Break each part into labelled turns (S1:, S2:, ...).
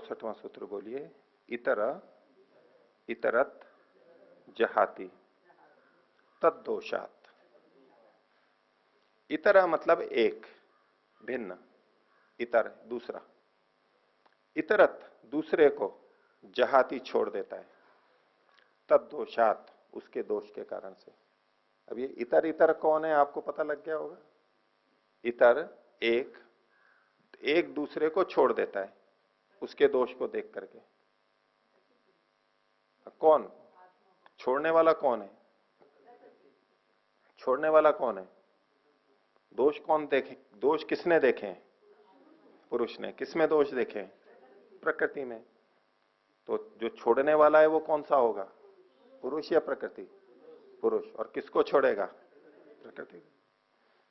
S1: 64वां सूत्र बोलिए। इतर इतरत जहाति तद्दोषात। इतरा मतलब एक, भिन्न, इतर दूसरा, इतरत दूसरे को, जहाती छोड़ देता है, तद्दोषात उसके दोष के कारण से। अब ये इतर इतर कौन है आपको पता लग गया होगा। इतर एक, एक दूसरे को छोड़ देता है उसके दोष को देख करके। कौन छोड़ने वाला कौन है? छोड़ने वाला कौन है? दोष कौन देखे? दोष किसने देखे? पुरुष ने। किसमें दोष देखे? प्रकृति में। तो जो छोड़ने वाला है वो कौन सा होगा? पुरुष या प्रकृति? पुरुष। और किसको छोड़ेगा? प्रकृति।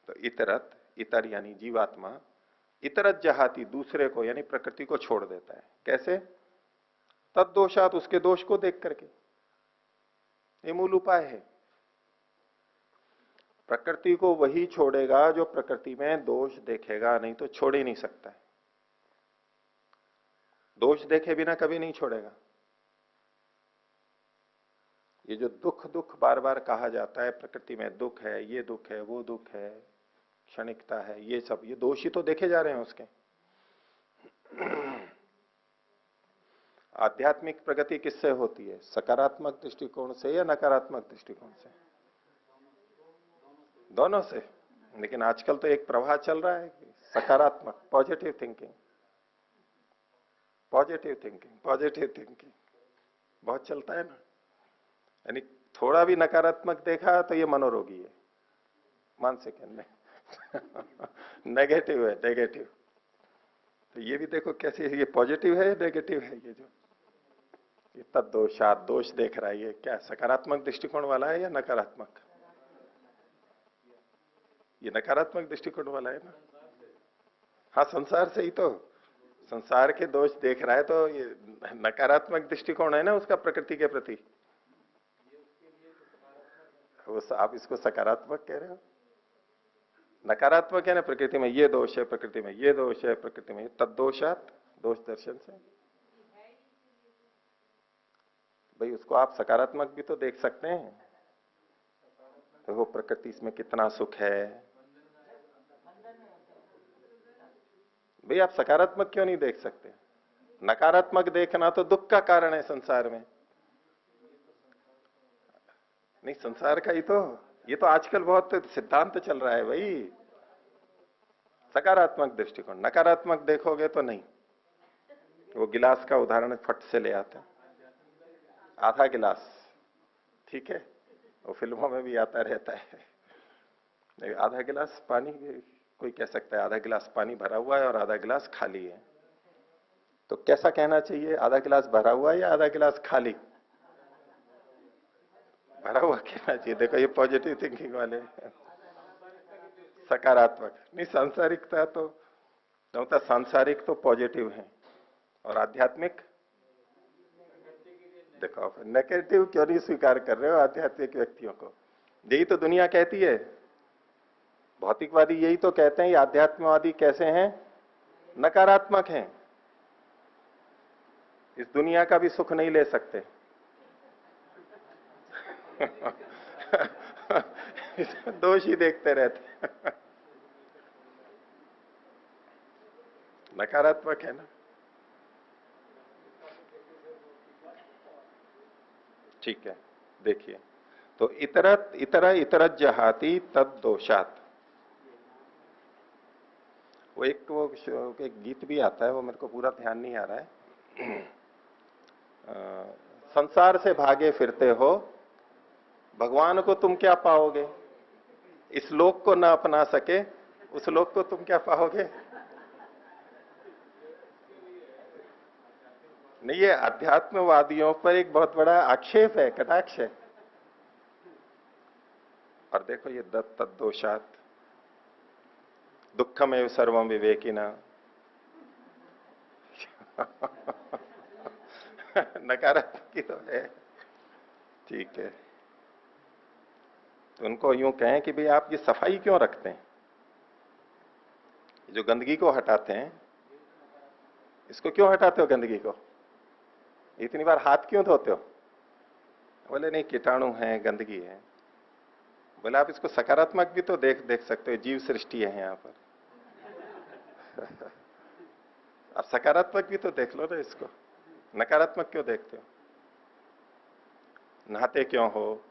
S1: तो इतरत, इतर यानी जीवात्मा, इतरत जहाती दूसरे को यानी प्रकृति को छोड़ देता है। कैसे? तद्दोषात उसके दोष को देख करके। ये मूल उपाय है। प्रकृति को वही छोड़ेगा जो प्रकृति में दोष देखेगा, नहीं तो छोड़ ही नहीं सकता है। दोष देखे बिना कभी नहीं छोड़ेगा। ये जो दुख दुख बार बार कहा जाता है, प्रकृति में दुख है, ये दुख है, वो दुख है, क्षणिकता है, ये सब ये दोष ही तो देखे जा रहे हैं उसके। आध्यात्मिक प्रगति किससे होती है? सकारात्मक दृष्टिकोण से या नकारात्मक दृष्टिकोण से? दोनों से। लेकिन आजकल तो एक प्रवाह चल रहा है सकारात्मक, positive thinking, positive thinking, positive thinking बहुत चलता है ना। यानी थोड़ा भी नकारात्मक देखा तो ये मनोरोगी है, मानसिक है, नेगेटिव है, नेगेटिव। तो ये भी देखो कैसे, ये पॉजिटिव है नेगेटिव है? ये जो ये तद्दोषात दोष देख रहा है, ये क्या सकारात्मक दृष्टिकोण वाला है या नकारात्मक? ये नकारात्मक दृष्टिकोण वाला है ना। हाँ, संसार से ही तो, संसार के दोष देख रहा है तो ये नकारात्मक दृष्टिकोण है ना उसका प्रकृति के प्रति। आप इसको सकारात्मक कह रहे हो। नकारात्मक है ना, प्रकृति में ये दोष है, प्रकृति में ये दोष है, प्रकृति में तद्दोषात दोष दर्शन से। भाई उसको आप सकारात्मक भी तो देख सकते हैं। तो वो प्रकृति इसमें कितना सुख है। भाई आप सकारात्मक क्यों नहीं देख सकते? नकारात्मक देखना तो दुख का कारण है संसार में। नहीं, संसार का ही तो, ये तो आजकल बहुत सिद्धांत चल रहा है भाई। सकारात्मक दृष्टिकोण, नकारात्मक देखोगे तो नहीं। वो गिलास का उदाहरण फट से ले आते हैं। आधा गिलास ठीक है, वो फिल्मों में भी आता रहता है। आधा गिलास पानी, कोई कह सकता है आधा गिलास पानी भरा हुआ है और आधा गिलास खाली है। तो कैसा कहना चाहिए? आधा गिलास भरा हुआ है या आधा गिलास खाली? भरा हुआ कहना चाहिए। देखो ये पॉजिटिव थिंकिंग वाले, सकारात्मक नहीं। सांसारिकता तो होता, सांसारिक तो पॉजिटिव है और आध्यात्मिक देखो। आप नेगेटिव क्यों नहीं स्वीकार कर रहे हो आध्यात्मिक व्यक्तियों को? यही तो दुनिया कहती है। भौतिकवादी यही तो कहते हैं, ये आध्यात्मवादी कैसे हैं? नकारात्मक हैं, इस दुनिया का भी सुख नहीं ले सकते। दोष ही देखते रहते। नकारात्मक है ना। ठीक है, देखिए तो इतरत इतर इतरत जहाती तद दोषात। वो एक गीत भी आता है, वो मेरे को पूरा ध्यान नहीं आ रहा है। संसार से भागे फिरते हो, भगवान को तुम क्या पाओगे? इस लोक को ना अपना सके, उस लोक को तुम क्या पाओगे? नहीं, ये अध्यात्मवादियों पर एक बहुत बड़ा आक्षेप है, कटाक्ष है। और देखो ये तद्दोषात दुखमेव सर्वम विवेकिना। नकारात्मक ही तो है। ठीक है, तो उनको यूं कहें कि भाई आप ये सफाई क्यों रखते हैं, जो गंदगी को हटाते हैं, इसको क्यों हटाते हो गंदगी को? इतनी बार हाथ क्यों धोते हो? बोले नहीं, कीटाणु है, गंदगी है। बोले आप इसको सकारात्मक भी तो देख देख सकते हो, जीव सृष्टि है यहाँ पर। आप सकारात्मक भी तो देख लो ना इसको, नकारात्मक क्यों देखते हो? नहाते क्यों हो?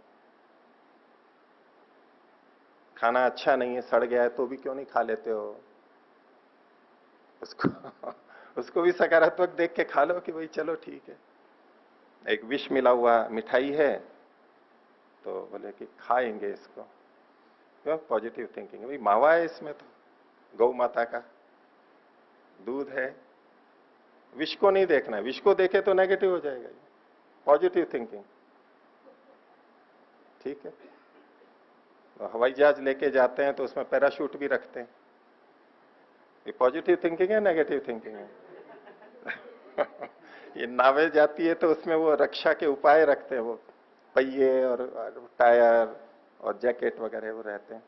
S1: खाना अच्छा नहीं है, सड़ गया है, तो भी क्यों नहीं खा लेते हो उसको? उसको भी सकारात्मक देख के खा लो कि भाई चलो ठीक है। एक विष मिला हुआ मिठाई है तो बोले कि खाएंगे इसको, क्यों? पॉजिटिव थिंकिंग है, भाई मावा है इसमें, तो गौ माता का दूध है। विष को नहीं देखना है, विष को देखे तो नेगेटिव हो जाएगा। पॉजिटिव थिंकिंग, ठीक है। तो हवाई जहाज लेके जाते हैं तो उसमें पैराशूट भी रखते हैं, ये पॉजिटिव थिंकिंग है, नेगेटिव थिंकिंग है? ये नावें जाती है तो उसमें वो रक्षा के उपाय रखते हैं, वो पहिए और टायर और जैकेट वगैरह वो रहते हैं।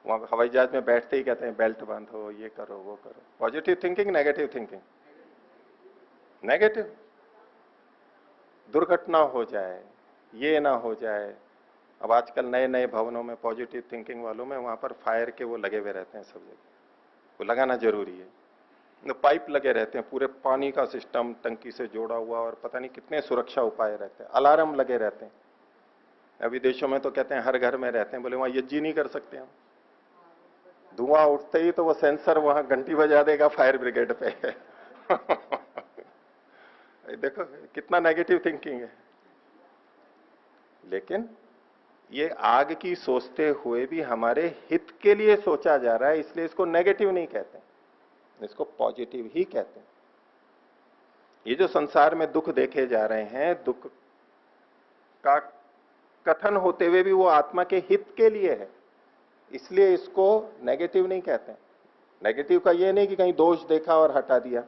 S1: वहां हवाई जहाज में बैठते ही कहते हैं बेल्ट बांधो, ये करो, वो करो। Positive thinking, negative thinking? Negative. दुर्घटना हो जाए, ये ना हो जाए। अब आजकल नए नए भवनों में पॉजिटिव थिंकिंग वालों में वहां पर फायर के वो लगे हुए रहते हैं सब जगह, वो लगाना जरूरी है। तो पाइप लगे रहते हैं, पूरे पानी का सिस्टम टंकी से जोड़ा हुआ, और पता नहीं कितने सुरक्षा उपाय रहते हैं। अलार्म लगे रहते हैं। अभी देशों में तो कहते हैं हर घर में रहते हैं, बोले वहां यज्ञ नहीं कर सकते हम? धुआं उठते ही तो वो सेंसर वहां घंटी बजा देगा फायर ब्रिगेड पे। देखो कितना नेगेटिव थिंकिंग है। लेकिन ये आग की सोचते हुए भी हमारे हित के लिए सोचा जा रहा है, इसलिए इसको नेगेटिव नहीं कहते, इसको पॉजिटिव ही कहते हैं। ये जो संसार में दुख देखे जा रहे हैं, दुख का कथन होते हुए भी वो आत्मा के हित के लिए है, इसलिए इसको नेगेटिव नहीं कहते। नेगेटिव का ये नहीं कि कहीं दोष देखा और हटा दिया,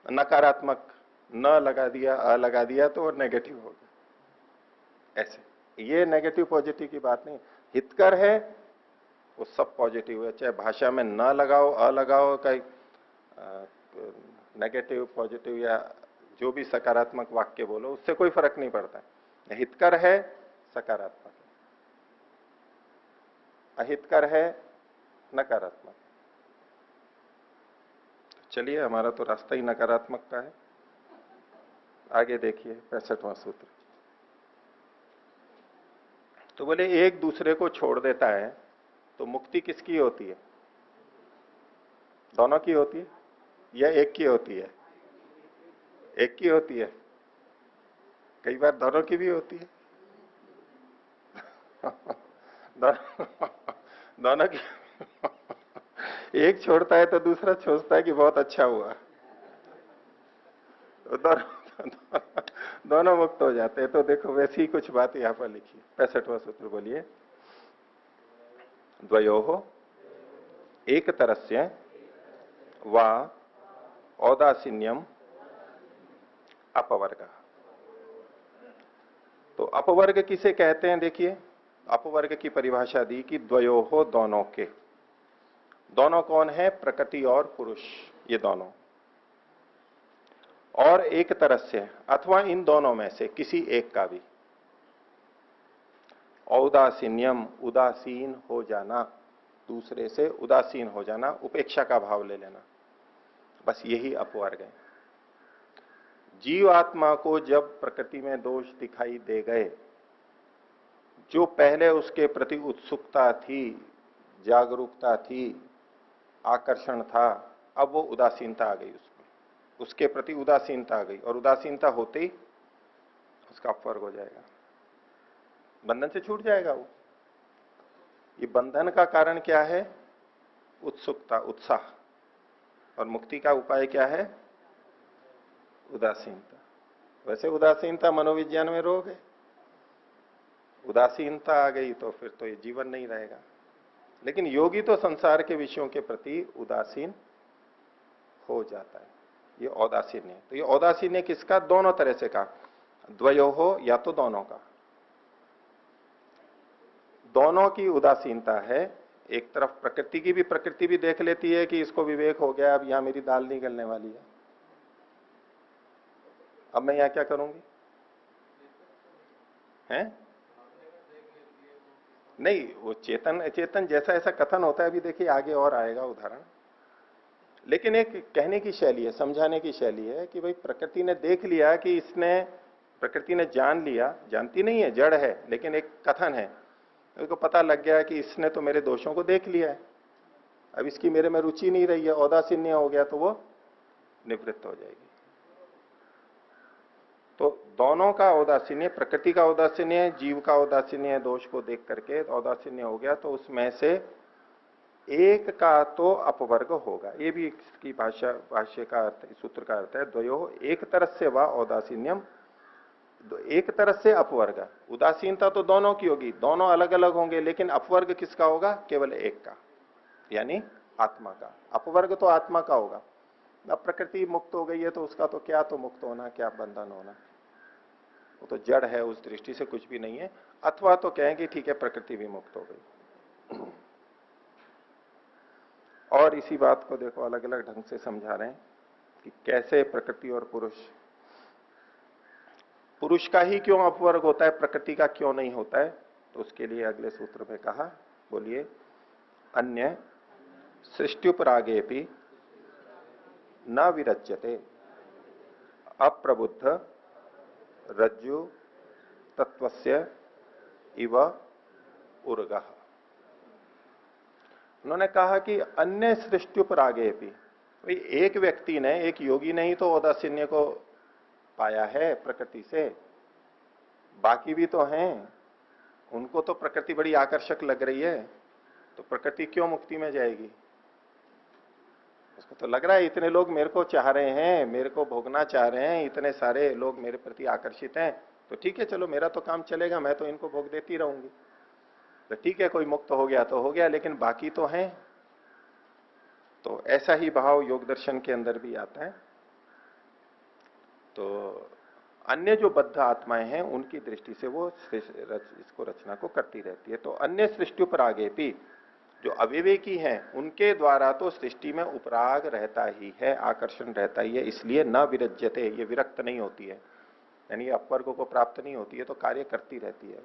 S1: नकारात्मक न लगा दिया, अ लगा दिया तो वो नेगेटिव हो गया, ऐसे। ये नेगेटिव पॉजिटिव की बात नहीं। हितकर है वो सब पॉजिटिव है, चाहे भाषा में न लगाओ, अ लगाओ, कहीं नेगेटिव पॉजिटिव या जो भी सकारात्मक वाक्य बोलो, उससे कोई फर्क नहीं पड़ता है। हितकर है सकारात्मक, अहितकर है नकारात्मक। चलिए, हमारा तो रास्ता ही नकारात्मक का है। आगे देखिए 65वां सूत्र। तो बोले एक दूसरे को छोड़ देता है तो मुक्ति किसकी होती है? दोनों की होती है या एक की होती है? एक की होती है। कई बार दोनों की भी होती है। दोनों की। एक छोड़ता है तो दूसरा सोचता है कि बहुत अच्छा हुआ, दोनों मुक्त हो जाते हैं। तो देखो वैसी ही कुछ बात यहां पर लिखी। 65वां सूत्र बोलिए। द्वयोः एक तरस्य वा औदासीन्यम अपवर्ग। तो अपवर्ग किसे कहते हैं? देखिए, अपवर्ग की परिभाषा दी कि द्वयोः दोनों के। दोनों कौन है? प्रकृति और पुरुष, ये दोनों। और एक तरस्य अथवा इन दोनों में से किसी एक का भी। औदासीन्यम उदासीन हो जाना, दूसरे से उदासीन हो जाना, उपेक्षा का भाव ले लेना, बस यही अपवर्ग है। जीव आत्मा को जब प्रकृति में दोष दिखाई दे गए, जो पहले उसके प्रति उत्सुकता थी, जागरूकता थी, आकर्षण था, अब वो उदासीनता आ गई उसमें, उसके प्रति उदासीनता आ गई, और उदासीनता होते ही उसका अपवर्ग हो जाएगा, बंधन से छूट जाएगा वो। ये बंधन का कारण क्या है? उत्सुकता, उत्साह। और मुक्ति का उपाय क्या है? उदासीनता। वैसे उदासीनता मनोविज्ञान में रोग है, उदासीनता आ गई तो फिर तो ये जीवन नहीं रहेगा। लेकिन योगी तो संसार के विषयों के प्रति उदासीन हो जाता है, ये औदासीन्य। तो ये औदासीन्य किसका? दोनों तरह से का। द्वयोः या तो दोनों का, दोनों की उदासीनता है। एक तरफ प्रकृति भी देख लेती है कि इसको विवेक हो गया, अब यहां मेरी दाल नहीं गलने वाली है, अब मैं यहां क्या करूंगी, हैं? नहीं, वो चेतन चेतन जैसा ऐसा कथन होता है, अभी देखिए आगे और आएगा उदाहरण। लेकिन एक कहने की शैली है, समझाने की शैली है कि भाई प्रकृति ने देख लिया कि इसने, प्रकृति ने जान लिया, जानती नहीं है, जड़ है, लेकिन एक कथन है, उसको पता लग गया कि इसने तो मेरे दोषों को देख लिया है, अब इसकी मेरे में रुचि नहीं रही है, औदासीन्य हो गया, तो वो निवृत्त हो जाएगी। तो दोनों का औदासीन्य, प्रकृति का औदासीन्य, जीव का औदासीन्य, दोष को देख करके औदासीन्य हो गया, तो उसमें से एक का तो अपवर्ग होगा। ये भी इसकी भाष्य का अर्थ, सूत्र का अर्थ है, द्वयो एक तरह से व औदासीन्यम, एक तरह से अपवर्ग। उदासीनता तो दोनों की होगी, दोनों अलग अलग होंगे, लेकिन अपवर्ग किसका होगा, केवल एक का, यानी आत्मा का। अपवर्ग तो आत्मा का होगा। अब प्रकृति मुक्त हो गई है तो उसका तो क्या तो मुक्त होना, क्या बंधन होना, वो तो जड़ है, उस दृष्टि से कुछ भी नहीं है। अथवा तो कहेंगे ठीक है प्रकृति भी मुक्त हो गई। और इसी बात को देखो अलग अलग ढंग से समझा रहे हैं कि कैसे प्रकृति और पुरुष का ही क्यों अपवर्ग होता है, प्रकृति का क्यों नहीं होता है। तो उसके लिए अगले सूत्र में कहा, बोलिए, अन्य सृष्टुपरागे भी न विरज्यते अप्रबुद्ध रज्जु तत्वस्य इव उर्गः। उन्होंने कहा कि अन्य सृष्टुपरागे भी, भाई एक व्यक्ति ने, एक योगी ने ही तो औदासीन्य को पाया है प्रकृति से, बाकी भी तो हैं, उनको तो प्रकृति बड़ी आकर्षक लग रही है, तो प्रकृति क्यों मुक्ति में जाएगी। उसको तो लग रहा है इतने लोग मेरे को चाह रहे हैं, मेरे को भोगना चाह रहे हैं, इतने सारे लोग मेरे प्रति आकर्षित हैं, तो ठीक है चलो मेरा तो काम चलेगा, मैं तो इनको भोग देती रहूंगी। तो ठीक है, कोई मुक्त हो गया तो हो गया, लेकिन बाकी तो हैं। तो ऐसा ही भाव योग दर्शन के अंदर भी आता है। तो अन्य जो बद्ध आत्माएं हैं उनकी दृष्टि से वो इसको रचना को करती रहती है। तो अन्य सृष्टि उपरागे भी, जो अविवेकी हैं उनके द्वारा तो सृष्टि में उपराग रहता ही है, आकर्षण रहता ही है, इसलिए न विरज्यते, ये विरक्त नहीं होती है, यानी अपवर्ग को प्राप्त नहीं होती है, तो कार्य करती रहती है।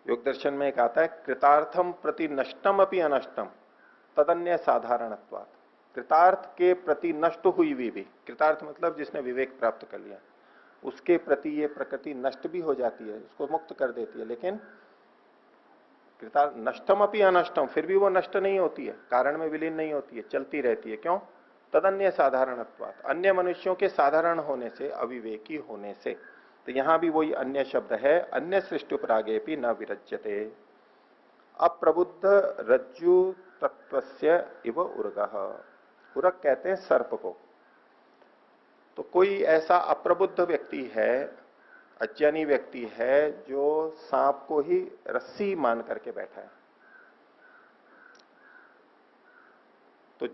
S1: योग दर्शन में एक आता है, कृतार्थम प्रति नष्टम अपि अनष्टम तदन्य साधारणत्वात्। कृतार्थ के प्रति नष्ट हुई भी, कृतार्थ मतलब जिसने विवेक प्राप्त कर लिया, उसके प्रति ये प्रकृति नष्ट भी हो जाती है, उसको मुक्त कर देती है, लेकिन कृतार्थ नष्टम अपि अनष्टम, फिर भी वो नष्ट नहीं होती है, कारण में विलीन नहीं होती है, चलती रहती है। क्यों? तदन्य साधारणत्वात्, अन्य मनुष्यों के साधारण होने से, अविवेकी होने से। तो यहां भी वही अन्य शब्द है, अन्य सृष्टि उपरागे भी न विरज्यते अप्रबुद्ध रज्जु तत्वस्य इव उर्गः। उर्ग कहते हैं सर्प को। तो कोई ऐसा अप्रबुद्ध व्यक्ति है, अज्ञानी व्यक्ति है, जो सांप को ही रस्सी मान करके बैठा है। तो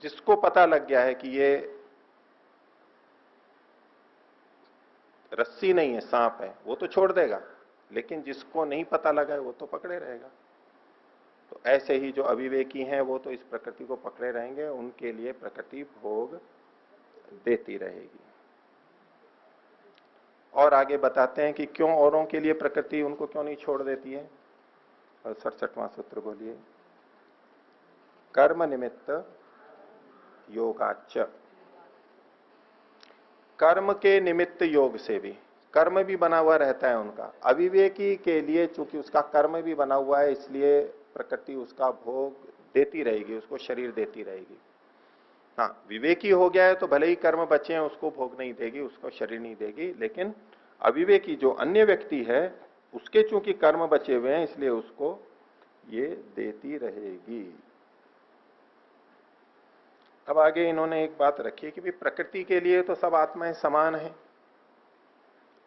S1: जिसको पता लग गया है कि ये रस्सी नहीं है, सांप है, वो तो छोड़ देगा, लेकिन जिसको नहीं पता लगा है वो तो पकड़े रहेगा। तो ऐसे ही जो अविवेकी हैं वो तो इस प्रकृति को पकड़े रहेंगे, उनके लिए प्रकृति भोग देती रहेगी। और आगे बताते हैं कि क्यों औरों के लिए प्रकृति उनको क्यों नहीं छोड़ देती है। और 67वां सूत्र बोलिए, कर्म निमित्त योगाच। कर्म के निमित्त योग से भी, कर्म भी बना हुआ रहता है उनका। अविवेकी के लिए चूंकि उसका कर्म भी बना हुआ है, इसलिए प्रकृति उसका भोग देती रहेगी, उसको शरीर देती रहेगी। हाँ, विवेकी हो गया है तो भले ही कर्म बचे हैं, उसको भोग नहीं देगी, उसको शरीर नहीं देगी, लेकिन अविवेकी जो अन्य व्यक्ति है, उसके चूंकि कर्म बचे हुए हैं, इसलिए उसको ये देती रहेगी। अब आगे इन्होंने एक बात रखी कि भी प्रकृति के लिए तो सब आत्माएं समान है,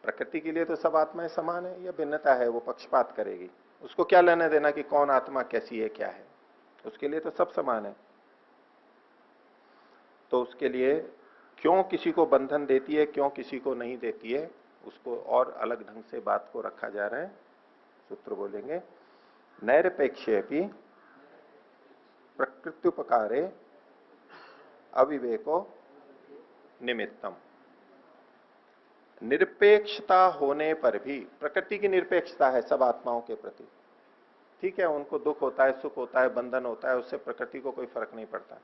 S1: प्रकृति के लिए तो सब आत्माएं समान है, या भिन्नता है, वो पक्षपात करेगी। उसको क्या लेना देना कि कौन आत्मा कैसी है, क्या है, उसके लिए तो सब समान है। तो उसके लिए क्यों किसी को बंधन देती है, क्यों किसी को नहीं देती है, उसको और अलग ढंग से बात को रखा जा रहा है। सूत्र बोलेंगे, नैरपेक्षेपि प्रकृत्युपकारे अविवेको निमित्तम। निरपेक्षता होने पर भी, प्रकृति की निरपेक्षता है सब आत्माओं के प्रति, ठीक है, उनको दुख होता है, सुख होता है, बंधन होता है, उससे प्रकृति को कोई फर्क नहीं पड़ता।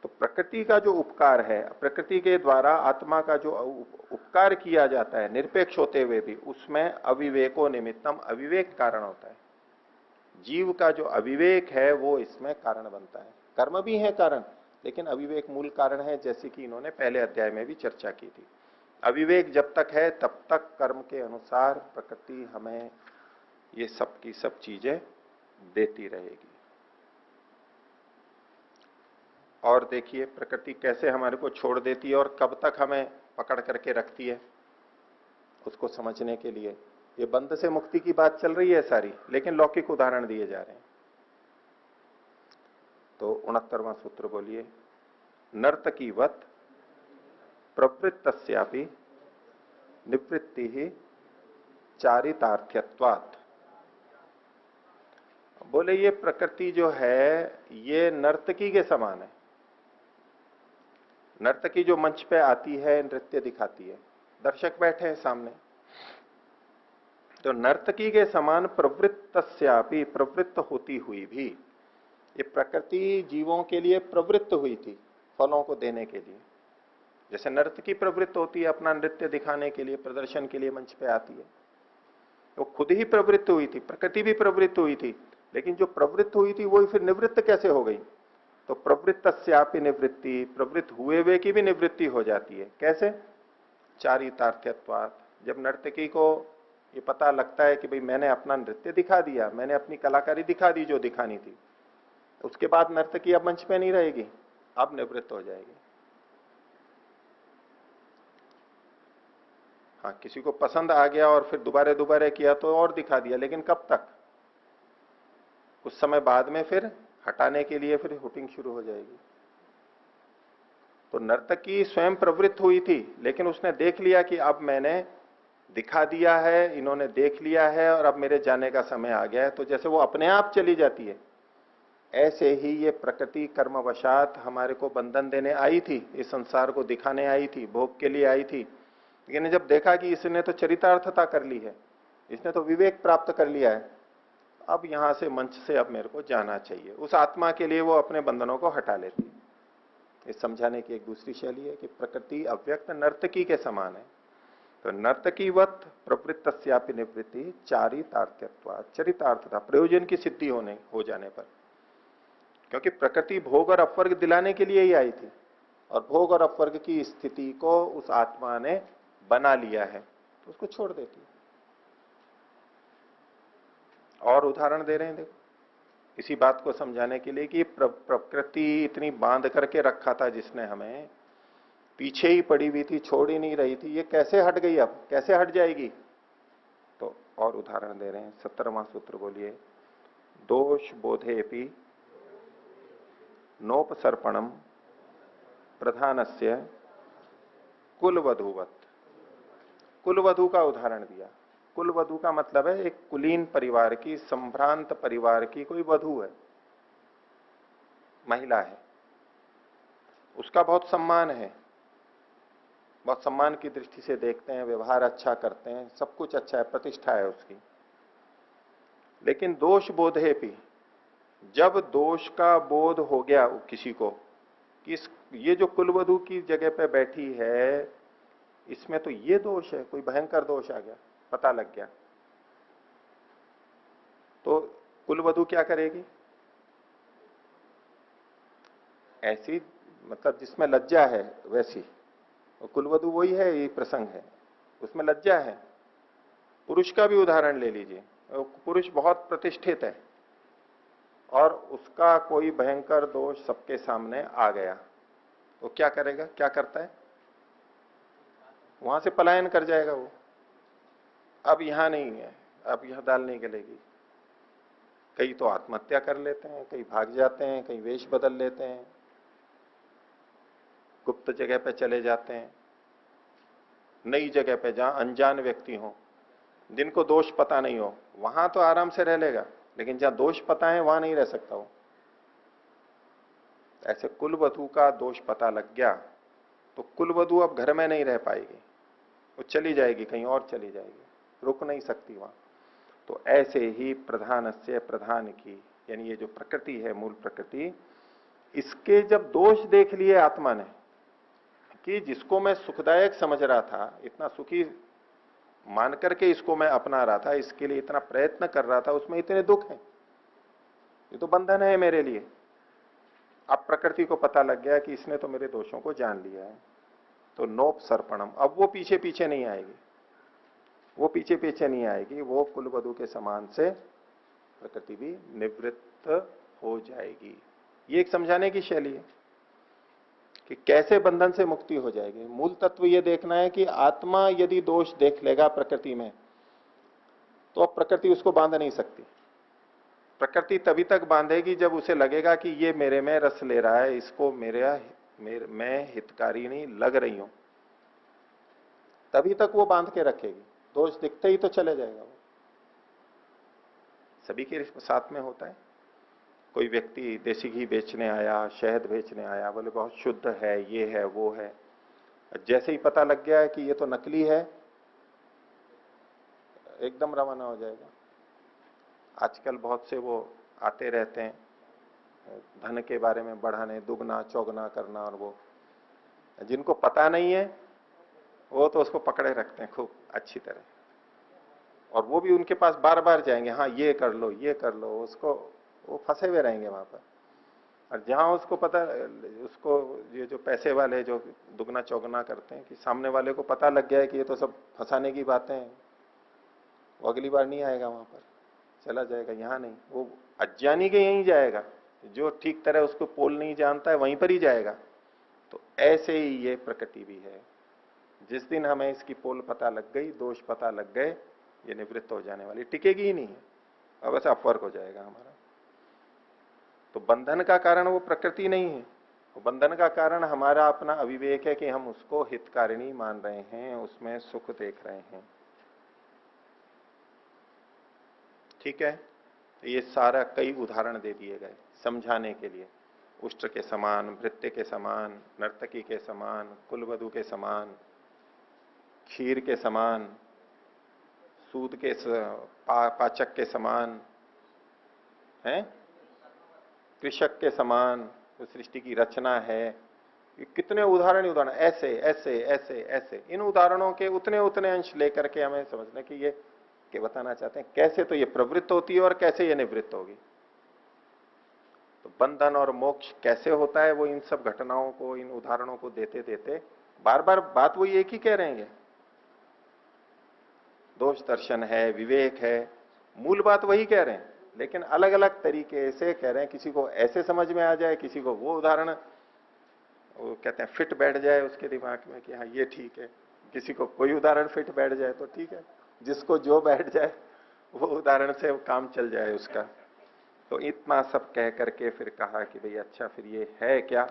S1: तो प्रकृति का जो उपकार है, प्रकृति के द्वारा आत्मा का जो उपकार किया जाता है निरपेक्ष होते हुए भी, उसमें अविवेको निमित्तम, अविवेक कारण होता है। जीव का जो अविवेक है वो इसमें कारण बनता है। कर्म भी है कारण, लेकिन अविवेक मूल कारण है, जैसे कि इन्होंने पहले अध्याय में भी चर्चा की थी। अविवेक जब तक है तब तक कर्म के अनुसार प्रकृति हमें ये सब की सब चीजें देती रहेगी। और देखिए प्रकृति कैसे हमारे को छोड़ देती है और कब तक हमें पकड़ करके रखती है, उसको समझने के लिए ये बंध से मुक्ति की बात चल रही है सारी, लेकिन लौकिक उदाहरण दिए जा रहे हैं। तो 69वां सूत्र बोलिए, नर्तकीवत प्रवृत्तस्यापि निवृत्ति ही चारितार्थ्यत्वात्। बोले ये प्रकृति जो है ये नर्तकी के समान है। नर्तकी जो मंच पे आती है, नृत्य दिखाती है, दर्शक बैठे हैं सामने, तो नर्तकी के समान प्रवृत्तस्यापि, प्रवृत्त होती हुई भी ये प्रकृति जीवों के लिए प्रवृत्त हुई थी फलों को देने के लिए। जैसे नर्तकी प्रवृत्त होती है अपना नृत्य दिखाने के लिए, प्रदर्शन के लिए मंच पे आती है, तो खुद ही प्रवृत्त हुई थी, प्रकृति भी प्रवृत्त हुई थी, लेकिन जो प्रवृत्त हुई थी वही फिर निवृत्त कैसे हो गई? तो प्रवृत्तस्यापि निवृत्ति, प्रवृत्त हुए की भी निवृत्ति हो जाती है। कैसे? चारितार्थ्यत्वात्। जब नर्तकी को ये पता लगता है कि भाई मैंने अपना नृत्य दिखा दिया, मैंने अपनी कलाकारी दिखा दी जो दिखानी थी, उसके बाद नर्तकी अब मंच पे नहीं रहेगी, अब निवृत्त हो जाएगी। हाँ, किसी को पसंद आ गया और फिर दोबारा दोबारा किया तो और दिखा दिया, लेकिन कब तक? कुछ समय बाद में फिर हटाने के लिए फिर हुटिंग शुरू हो जाएगी। तो नर्तकी स्वयं प्रवृत्त हुई थी, लेकिन उसने देख लिया कि अब मैंने दिखा दिया है, इन्होंने देख लिया है और अब मेरे जाने का समय आ गया है, तो जैसे वो अपने आप चली जाती है, ऐसे ही ये प्रकृति कर्मवशात हमारे को बंधन देने आई थी, इस संसार को दिखाने आई थी, भोग के लिए आई थी, लेकिन जब देखा कि इसने तो चरितार्थता कर ली है, इसने तो विवेक प्राप्त कर लिया है, अब यहां से मंच से अब मेरे को जाना चाहिए, उस आत्मा के लिए वो अपने बंधनों को हटा लेती है। इस समझाने की एक दूसरी शैली है कि प्रकृति अव्यक्त नर्तकी के समान है। तो नर्तकीवत प्रवृत्तस्यापि निवृत्ति चारितार्थ्यत्वात्, चरितार्थता प्रयोजन की सिद्धि हो जाने पर, क्योंकि प्रकृति भोग और अपवर्ग दिलाने के लिए ही आई थी, और भोग और अपवर्ग की स्थिति को उस आत्मा ने बना लिया है, तो उसको छोड़ देती है। और उदाहरण दे रहे हैं, देखो इसी बात को समझाने के लिए कि प्रकृति इतनी बांध करके रखा था जिसने हमें, पीछे ही पड़ी हुई थी, छोड़ ही नहीं रही थी, ये कैसे हट गई, अब कैसे हट जाएगी? तो और उदाहरण दे रहे हैं। 70वां सूत्र बोलिए, दोष बोधेपि नोपसर्पणम प्रधानस्य कुलवधूवत। कुलवधू का उदाहरण दिया। कुलवधू का मतलब है एक कुलीन परिवार की, संभ्रांत परिवार की कोई वधू है, महिला है, उसका बहुत सम्मान है, बहुत सम्मान की दृष्टि से देखते हैं, व्यवहार अच्छा करते हैं, सब कुछ अच्छा है, प्रतिष्ठा है उसकी। लेकिन दोष बोधे भी, जब दोष का बोध हो गया किसी को कि ये जो कुलवधू की जगह पे बैठी है इसमें तो ये दोष है, कोई भयंकर दोष आ गया, पता लग गया, तो कुलवधू क्या करेगी? ऐसी मतलब जिसमें लज्जा है वैसी, और कुलवधू वही है, ये प्रसंग है, उसमें लज्जा है। पुरुष का भी उदाहरण ले लीजिए, पुरुष बहुत प्रतिष्ठित है और उसका कोई भयंकर दोष सबके सामने आ गया, तो क्या करेगा? क्या करता है? वहां से पलायन कर जाएगा वो, अब यहां नहीं है, अब यह दाल नहीं गलेगी। कई तो आत्महत्या कर लेते हैं, कई भाग जाते हैं, कई वेश बदल लेते हैं, गुप्त जगह पे चले जाते हैं, नई जगह पे जहां अनजान व्यक्ति हो, जिनको दोष पता नहीं हो, वहां तो आराम से रह लेगा, लेकिन जहां दोष पता है वहां नहीं रह सकता वो। ऐसे कुलवधू का दोष पता लग गया तो कुलवधू अब घर में नहीं रह पाएगी, वो चली जाएगी, कहीं और चली जाएगी, रुक नहीं सकती वहां। तो ऐसे ही प्रधान से प्रधान की, यानी ये जो प्रकृति है, मूल प्रकृति, इसके जब दोष देख लिए आत्मा ने कि जिसको मैं सुखदायक समझ रहा था, इतना सुखी मान करके इसको मैं अपना रहा था, इसके लिए इतना प्रयत्न कर रहा था, उसमें इतने दुख हैं, ये तो बंधन है मेरे लिए। अब प्रकृति को पता लग गया कि इसने तो मेरे दोषों को जान लिया है, तो नोप सर्पणम, अब वो पीछे पीछे नहीं आएगी, वो पीछे पीछे नहीं आएगी, वो कुलवधू के समान से प्रकृति भी निवृत्त हो जाएगी। ये एक समझाने की शैली है कि कैसे बंधन से मुक्ति हो जाएगी। मूल तत्व ये देखना है कि आत्मा यदि दोष देख लेगा प्रकृति में, तो अब प्रकृति उसको बांध नहीं सकती। प्रकृति तभी तक बांधेगी जब उसे लगेगा कि ये मेरे में रस ले रहा है, इसको मैं हितकारी नहीं लग रही हूं, तभी तक वो बांध के रखेगी। दोष दिखते ही तो चले जाएगा वो। सभी के साथ में होता है। कोई व्यक्ति देसी घी बेचने आया, शहद बेचने आया, बोले बहुत शुद्ध है, ये है वो है, जैसे ही पता लग गया है कि ये तो नकली है, एकदम रवाना हो जाएगा। आजकल बहुत से वो आते रहते हैं धन के बारे में बढ़ाने, दुगना चौगना करना, और वो जिनको पता नहीं है वो तो उसको पकड़े रखते हैं खूब अच्छी तरह, और वो भी उनके पास बार बार जाएंगे, हाँ ये कर लो ये कर लो, उसको वो फंसे हुए रहेंगे वहां पर। और जहां उसको पता, उसको ये जो पैसे वाले जो दुगना चौगना करते हैं, कि सामने वाले को पता लग गया है कि ये तो सब फंसाने की बातें हैं, वो अगली बार नहीं आएगा वहां पर, चला जाएगा। यहाँ नहीं, वो अज्ञानी के यहीं जाएगा, जो ठीक तरह उसको पोल नहीं जानता है वहीं पर ही जाएगा। तो ऐसे ही ये प्रकृति भी है, जिस दिन हमें इसकी पोल पता लग गई, दोष पता लग गए, ये निवृत्त हो जाने वाली, टिकेगी ही नहीं है, अब ऐसा अपवर्ग हो जाएगा हमारा। तो बंधन का कारण वो प्रकृति नहीं है, वो बंधन का कारण हमारा अपना अविवेक है कि हम उसको हितकारिणी मान रहे हैं, उसमें सुख देख रहे हैं। ठीक है, ये सारा कई उदाहरण दे दिए गए समझाने के लिए। उष्ट के समान, भृत्य के समान, नर्तकी के समान, कुलवधू के समान, क्षीर के समान, सूद के पाचक के समान है, कृषक के समान, तो सृष्टि की रचना है। ये कितने उदाहरण ही उदाहरण, ऐसे ऐसे ऐसे ऐसे, इन उदाहरणों के उतने उतने अंश लेकर के हमें समझना कि ये के बताना चाहते हैं कैसे तो ये प्रवृत्त होती है और कैसे ये निवृत्त होगी। तो बंधन और मोक्ष कैसे होता है, वो इन सब घटनाओं को, इन उदाहरणों को देते देते बार बार बात वो एक ही कह रहे हैं। दोष दर्शन है, विवेक है, मूल बात वही कह रहे हैं, लेकिन अलग अलग तरीके से कह रहे हैं। किसी को ऐसे समझ में आ जाए, किसी को वो उदाहरण वो कहते हैं फिट बैठ जाए उसके दिमाग में कि हाँ ये ठीक है, किसी को कोई उदाहरण फिट बैठ जाए तो ठीक है, जिसको जो बैठ जाए वो उदाहरण से काम चल जाए उसका। तो इतना सब कह करके फिर कहा कि भाई अच्छा फिर ये है क्या।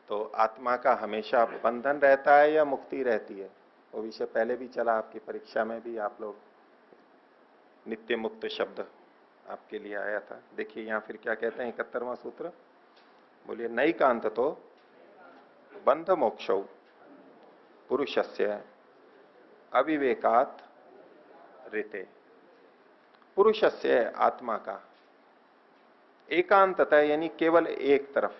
S1: तो आत्मा का हमेशा बंधन रहता है या मुक्ति रहती है, वो विषय पहले भी चला आपकी परीक्षा में भी, आप लोग नित्य मुक्त शब्द आपके लिए आया था। देखिए यहां फिर क्या कहते हैं 71वां सूत्र, बोलिए नैकांत तो बंध मोक्षौ पुरुषस्य अविवेकात ऋते। पुरुषस्य आत्मा का एकांतता यानी केवल एक तरफ,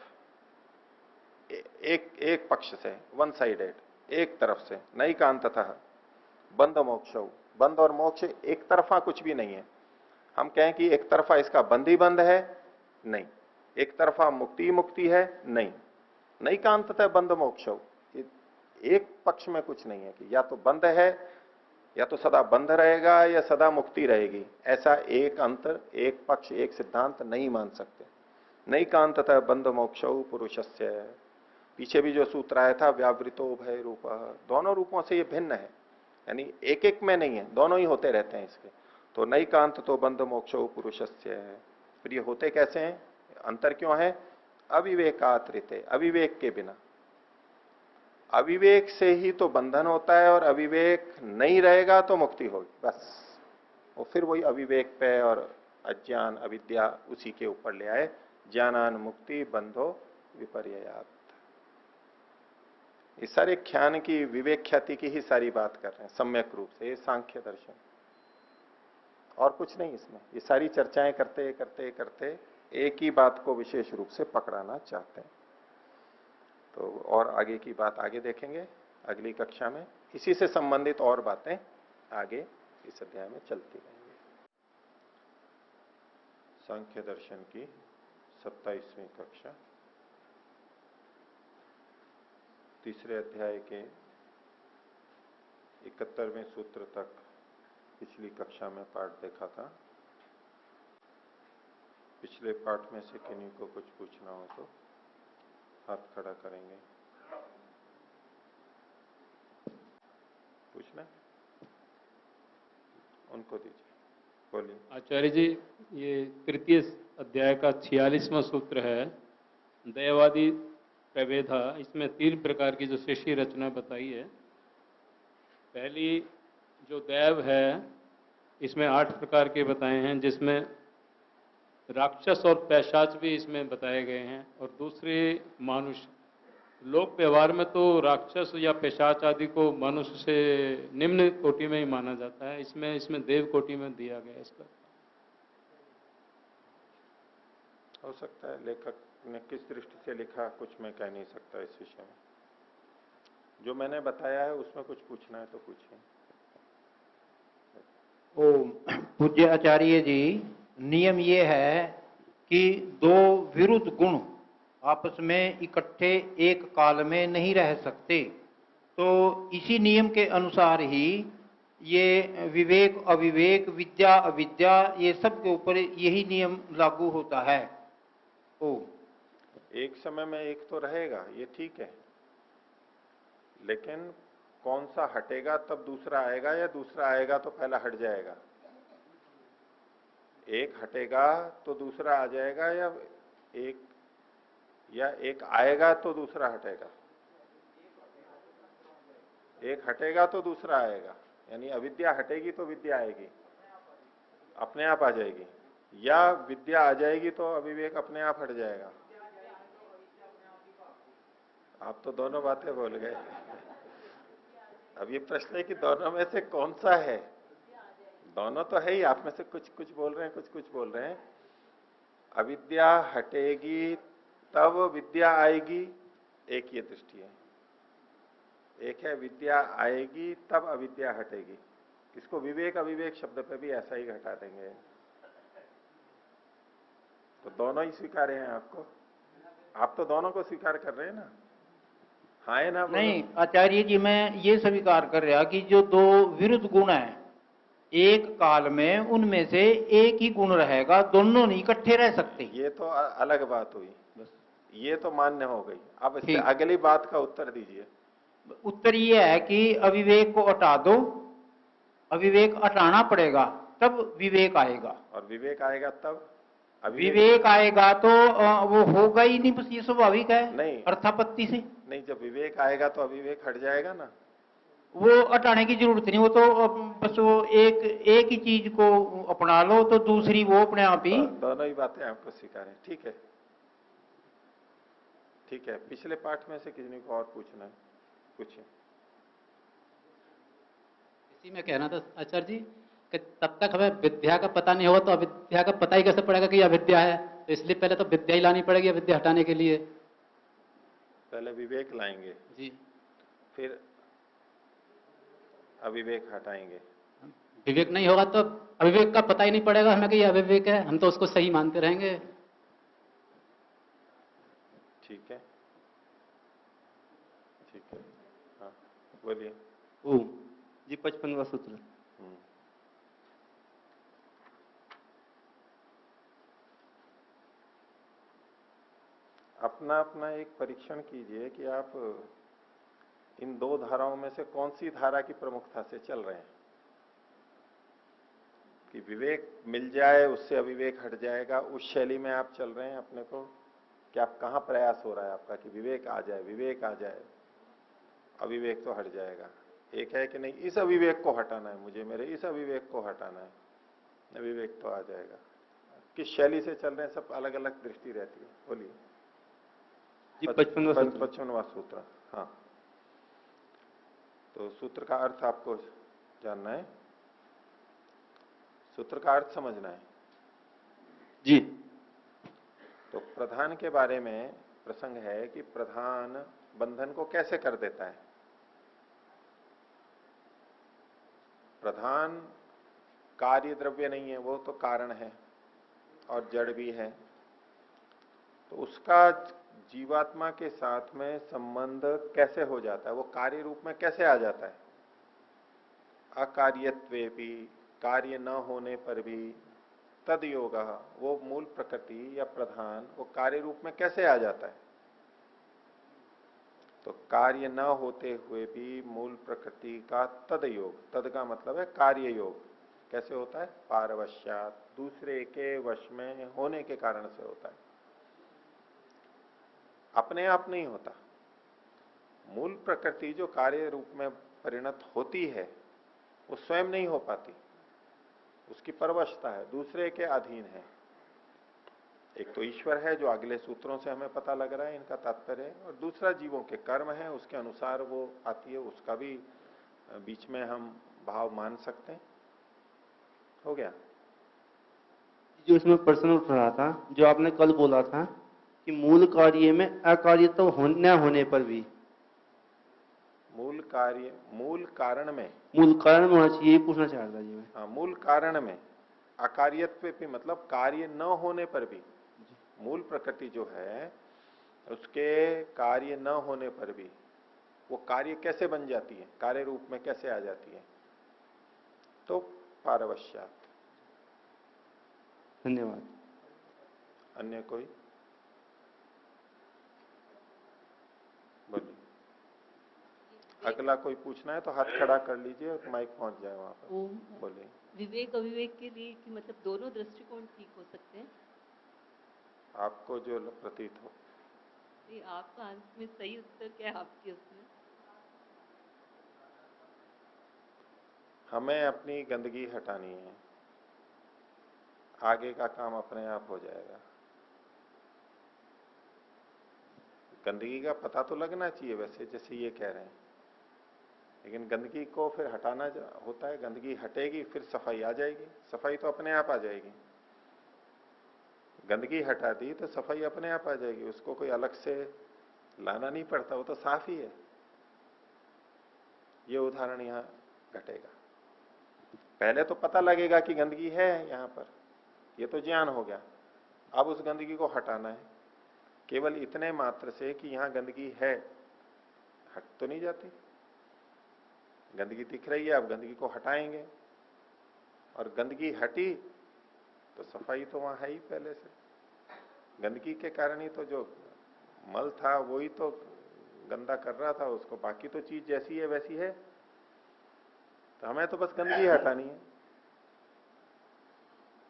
S1: एक पक्ष से, वन साइडेड, एक तरफ से, नैकांततः बंध मोक्षौ, बंध और मोक्ष एक तरफा कुछ भी नहीं है। हम कहें कि एक तरफा इसका बंध ही बंध है, नहीं। एक तरफा मुक्ति मुक्ति है, नहीं। नैकांततः बंध मोक्षौ, एक पक्ष में कुछ नहीं है कि या तो बंध है या तो सदा बंध रहेगा या सदा मुक्ति रहेगी, ऐसा एक अंतर, एक पक्ष, एक सिद्धांत नहीं मान सकते। नैकांततः बंध मोक्षौ पुरुषस्य। पीछे भी जो सूत्र आया था व्यावृतो भय रूप, दोनों रूपों से ये भिन्न है, यानी एक एक में नहीं है, दोनों ही होते रहते हैं इसके। तो नैकांत तो बंध मोक्षो पुरुषस्य है। फिर ये होते कैसे हैं, अंतर क्यों है, अविवेकात्रिते, अविवेक के बिना। अविवेक से ही तो बंधन होता है, और अविवेक नहीं रहेगा तो मुक्ति होगी, बस। वो फिर वही अविवेक पे और अज्ञान अविद्या उसी के ऊपर ले आए। ज्ञानान मुक्ति बंधो विपर्ययात। इस सारे ज्ञान की, विवेक ख्याति की ही सारी बात कर रहे हैं सम्यक रूप से, ये सांख्य दर्शन, और कुछ नहीं इसमें। ये सारी चर्चाएं करते करते करते एक ही बात को विशेष रूप से पकड़ाना चाहते हैं। तो और आगे की बात आगे देखेंगे अगली कक्षा में। इसी से संबंधित और बातें आगे इस अध्याय में चलती रहेंगी। सांख्य दर्शन की 27वीं कक्षा, तीसरे अध्याय के 71वें सूत्र तक पिछली कक्षा में पाठ देखा था। पिछले पाठ में से किन्हीं को कुछ पूछना हो तो हाथ खड़ा करेंगे। पूछना उनको दीजिए, बोलिए।
S2: आचार्य जी, ये तृतीय अध्याय का 46वां सूत्र है, दैवादि प्रभेदा। इसमें 3 प्रकार की जो सृष्टि रचना बताई है। पहली जो दैव है, इसमें 8 प्रकार के बताए हैं, जिसमें राक्षस और पैशाच भी इसमें बताए गए हैं। और दूसरे मानुष। लोक व्यवहार में तो राक्षस या पैशाच आदि को मनुष्य से निम्न कोटि में ही माना जाता है, इसमें देव कोटि में दिया गया है इसका।
S1: हो सकता है लेखक ने किस दृष्टि से लिखा, कुछ मैं कह नहीं सकता इस विषय में। जो मैंने बताया है उसमें कुछ पूछना है तो पूछिए।
S3: ओम पूज्य आचार्य जी, नियम ये है कि 2 विरुद्ध गुण आपस में इकट्ठे एक काल में नहीं रह सकते। तो इसी नियम के अनुसार ही ये विवेक अविवेक, विद्या अविद्या, ये सब के ऊपर यही नियम लागू होता है। ओम।
S1: एक समय में एक तो रहेगा, ये ठीक है, लेकिन कौन सा हटेगा तब दूसरा आएगा, या दूसरा आएगा तो पहला हट जाएगा? एक हटेगा तो दूसरा आ जाएगा, या एक आएगा तो दूसरा हटेगा? एक हटेगा तो दूसरा आएगा, यानी अविद्या हटेगी तो विद्या आएगी, अपने आप आ जाएगी, या विद्या आ जाएगी तो अविवेक अपने आप हट जाएगा? आप तो दोनों बातें बोल गए। अब ये प्रश्न है कि दोनों में से कौन सा है? दोनों तो है ही, आप में से कुछ कुछ बोल रहे हैं, कुछ कुछ बोल रहे हैं। अविद्या हटेगी तब विद्या आएगी, एक ये दृष्टि है। एक है विद्या आएगी तब अविद्या हटेगी। इसको विवेक अविवेक शब्द पे भी ऐसा ही घटा देंगे। तो दोनों ही स्वीकार हैं आपको? आप तो दोनों को स्वीकार कर रहे हैं ना? हाँ है ना?
S3: नहीं आचार्य जी, मैं ये स्वीकार कर रहा कि जो 2 विरुद्ध गुण हैं, एक काल में उनमें से एक ही गुण रहेगा, दोनों नहीं इकट्ठे रह सकते।
S1: ये तो अलग बात हुई,
S3: बस
S1: ये तो मान्य हो गई। अब इससे अगली बात का उत्तर दीजिए।
S3: उत्तर ये है कि अविवेक को हटा दो, अविवेक हटाना पड़ेगा, तब विवेक आएगा।
S1: और विवेक आएगा तब?
S3: विवेक आएगा तो वो होगा ही नहीं, बस ये स्वाभाविक है।
S1: नहीं,
S3: अर्थापत्ति से
S1: नहीं, जब विवेक आएगा तो अविवेक हट जाएगा ना।
S3: वो हटाने की जरूरत नहीं, वो तो बस वो एक ही चीज को अपना लो तो दूसरी वो अपने आप ही।
S1: दोनों ही बातें आपको स्वीकार है, ठीक है, ठीक है। पिछले पाठ में से किसी को और पूछना है, पूछिए।
S4: इसी में कहना था आचार्य जी कि तब तक हमें विद्या का पता नहीं होगा तो अविद्या का पता ही कैसे पड़ेगा कि अविद्या है? तो इसलिए पहले तो विद्या ही लानी पड़ेगी अविद्या हटाने के लिए।
S1: पहले विवेक लाएंगे
S4: जी,
S1: फिर अविवेक हटाएंगे।
S4: विवेक नहीं होगा तो अविवेक का पता ही नहीं पड़ेगा हमें कि ये अविवेक है, हम तो उसको सही मानते रहेंगे।
S1: ठीक है, ठीक है, हाँ बोलिए।
S5: ओम जी, 55वां सूत्र।
S1: अपना अपना एक परीक्षण कीजिए कि आप इन 2 धाराओं में से कौन सी धारा की प्रमुखता से चल रहे हैं। कि विवेक मिल जाए उससे अविवेक हट जाएगा, उस शैली में आप चल रहे हैं अपने को? कि आप कहां प्रयास हो रहा है आपका कि विवेक आ जाए, विवेक आ जाए? अविवेक तो हट जाएगा। एक है कि नहीं इस अविवेक को हटाना है मुझे, मेरे इस अविवेक को हटाना है, अविवेक तो आ जाएगा। किस शैली से चल रहे हैं, सब अलग अलग दृष्टि रहती है। बोलिए
S5: जी 55वां सूत्र।
S1: 55वां सूत्र। हाँ, तो सूत्र का अर्थ आपको जानना है, सूत्र का अर्थ समझना है
S5: जी।
S1: तो प्रधान के बारे में प्रसंग है कि प्रधान बंधन को कैसे कर देता है। प्रधान कार्य द्रव्य नहीं है, वो तो कारण है और जड़ भी है। तो उसका जीवात्मा के साथ में संबंध कैसे हो जाता है, वो कार्य रूप में कैसे आ जाता है। अकार्यत्वे भी, कार्य न होने पर भी, तद योग, वो मूल प्रकृति या प्रधान वो कार्य रूप में कैसे आ जाता है। तो कार्य न होते हुए भी मूल प्रकृति का तद योग, तद का मतलब है कार्य योग, कैसे होता है। पारवश्यात, दूसरे के वश में होने के कारण से होता है, अपने आप नहीं होता। मूल प्रकृति जो कार्य रूप में परिणत होती है वो स्वयं नहीं हो पाती, उसकी परवशता है, दूसरे के अधीन है। एक तो ईश्वर है जो अगले सूत्रों से हमें पता लग रहा है इनका तात्पर्य है, और दूसरा जीवों के कर्म है, उसके अनुसार वो आती है, उसका भी बीच में हम भाव मान सकते हैं। हो गया।
S5: जो इसमें प्रश्न उठ रहा था, जो आपने कल बोला था कि मूल कार्य में अकार्य तो न होने पर भी
S1: मूल कार्य, मूल कारण में,
S5: मूल कारण होना चाहिए, ये पूछना चाह रहा था जी मैं।
S1: हाँ, मूल कारण में अकार्यत्व भी मतलब कार्य न होने पर भी, मूल प्रकृति जो है उसके कार्य न होने पर भी वो कार्य कैसे बन जाती है, कार्य रूप में कैसे आ जाती है। तो पारवश्यात।
S5: धन्यवाद।
S1: अन्य कोई बोलिए। अगला कोई पूछना है तो हाथ खड़ा कर लीजिए और माइक पहुंच जाए वहां पर। बोलिए।
S6: विवेक अविवेक के लिए कि मतलब दोनों दृष्टिकोण ठीक हो सकते हैं।
S1: आपको जो प्रतीत हो।
S6: ये आपका अंत में सही उत्तर क्या है आपके उसमें?
S1: हमें अपनी गंदगी हटानी है, आगे का काम अपने आप हो जाएगा। गंदगी का पता तो लगना चाहिए वैसे, जैसे ये कह रहे हैं, लेकिन गंदगी को फिर हटाना होता है। गंदगी हटेगी फिर सफाई आ जाएगी, सफाई तो अपने आप आ जाएगी। गंदगी हटा दी तो सफाई अपने आप आ जाएगी, उसको कोई अलग से लाना नहीं पड़ता, वो तो साफ ही है। ये उदाहरण यहां घटेगा। पहले तो पता लगेगा कि गंदगी है यहां पर, ये तो ज्ञान हो गया। अब उस गंदगी को हटाना है, केवल इतने मात्र से कि यहां गंदगी है, हट तो नहीं जाती। गंदगी दिख रही है, अब गंदगी को हटाएंगे, और गंदगी हटी तो सफाई तो वहां है ही पहले से। गंदगी के कारण ही तो जो मल था वही तो गंदा कर रहा था उसको, बाकी तो चीज जैसी है वैसी है। तो हमें तो बस गंदगी हटानी है,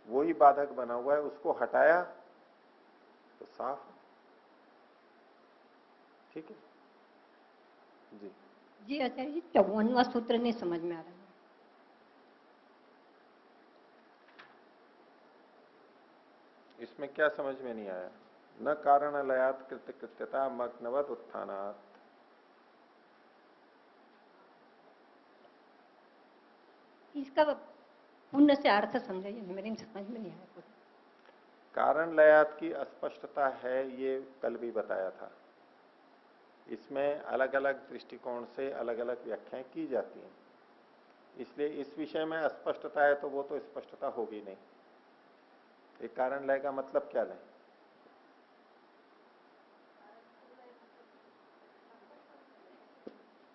S1: वही बाधक बना हुआ है, उसको हटाया तो साफ। ठीक है जी।
S7: जी आचार्य जी, 54वां सूत्र नहीं समझ में आ रहा है।
S1: इसमें क्या समझ में नहीं आया। न कारण लयात कृत्य कृत्यता मग्नवत उत्थानात।
S7: इसका पुण्य से अर्थ समझाइए, मेरे समझ में नहीं आया कुछ।
S1: कारण लयात की अस्पष्टता है, ये कल भी बताया था। इसमें अलग अलग दृष्टिकोण से अलग अलग व्याख्याएं की जाती हैं, इसलिए इस विषय में अस्पष्टता है तो वो तो स्पष्टता होगी नहीं। एक कारण लय का मतलब क्या लें।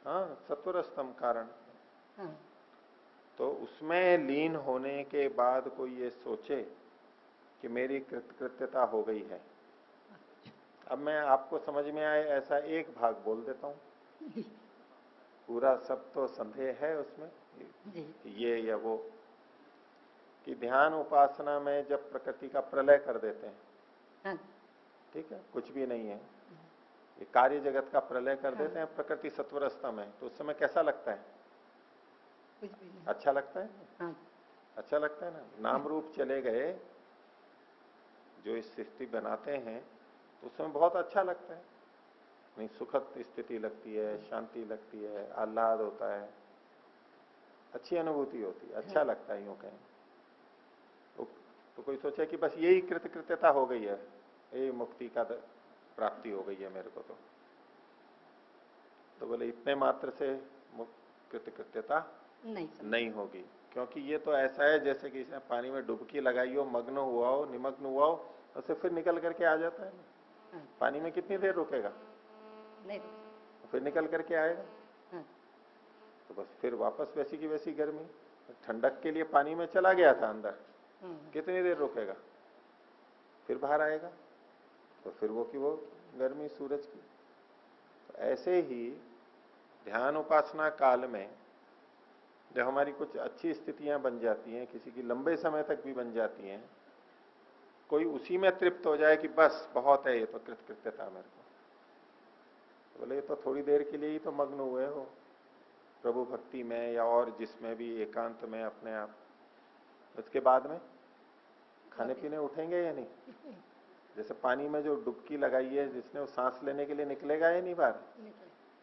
S1: हाँ, सत्वर स्तंभ कारण।
S7: हाँ।
S1: तो उसमें लीन होने के बाद कोई ये सोचे कि मेरी कृतकृत्यता हो गई है। अब मैं आपको समझ में आए ऐसा एक भाग बोल देता हूं, पूरा सब तो संदेह है उसमें ये या वो, कि ध्यान उपासना में जब प्रकृति का प्रलय कर देते हैं,
S7: हाँ।
S1: ठीक है, कुछ भी नहीं है, ये कार्य जगत का प्रलय कर देते हैं प्रकृति सत्वरस्ता में, तो उस समय कैसा लगता है?
S7: कुछ भी नहीं।
S1: अच्छा लगता है?
S7: हाँ
S1: अच्छा लगता है ना। नाम रूप चले गए, जो इस स्थिति बनाते हैं तो उसमें बहुत अच्छा लगता है, नहीं सुखद स्थिति लगती है, शांति लगती है, आह्लाद होता है, अच्छी अनुभूति होती है, अच्छा लगता है यूं कहें तो कोई सोचे कि बस यही कृतकृत्यता हो गई है, यही मुक्ति का प्राप्ति हो गई है मेरे को, तो बोले इतने मात्र से कृतकृत्यता नहीं होगी, क्योंकि ये तो ऐसा है जैसे कि इसने पानी में डुबकी लगाई हो, मग्न हुआ हो, निमग्न हुआ हो, उससे फिर निकल करके आ जाता है ना। पानी में कितनी देर रुकेगा?
S7: नहीं
S1: फिर निकल करके आएगा।
S7: हाँ।
S1: तो बस फिर वापस वैसी की वैसी गर्मी, ठंडक के लिए पानी में चला गया था अंदर, कितनी देर रुकेगा? फिर बाहर आएगा, तो फिर वो की वो गर्मी सूरज की। तो ऐसे ही ध्यान उपासना काल में जब हमारी कुछ अच्छी स्थितियां बन जाती हैं, किसी की लंबे समय तक भी बन जाती हैं, कोई उसी में तृप्त हो जाए कि बस बहुत है, ये तो कृतकृत्यता मेरे को, तो बोले ये तो थोड़ी देर के लिए ही तो मग्न हुए हो प्रभु भक्ति में या और जिसमें भी एकांत में अपने आप, उसके बाद में खाने पीने उठेंगे या नहीं? जैसे पानी में जो डुबकी लगाई है जिसने, वो सांस लेने के लिए निकलेगा या नहीं बाहर?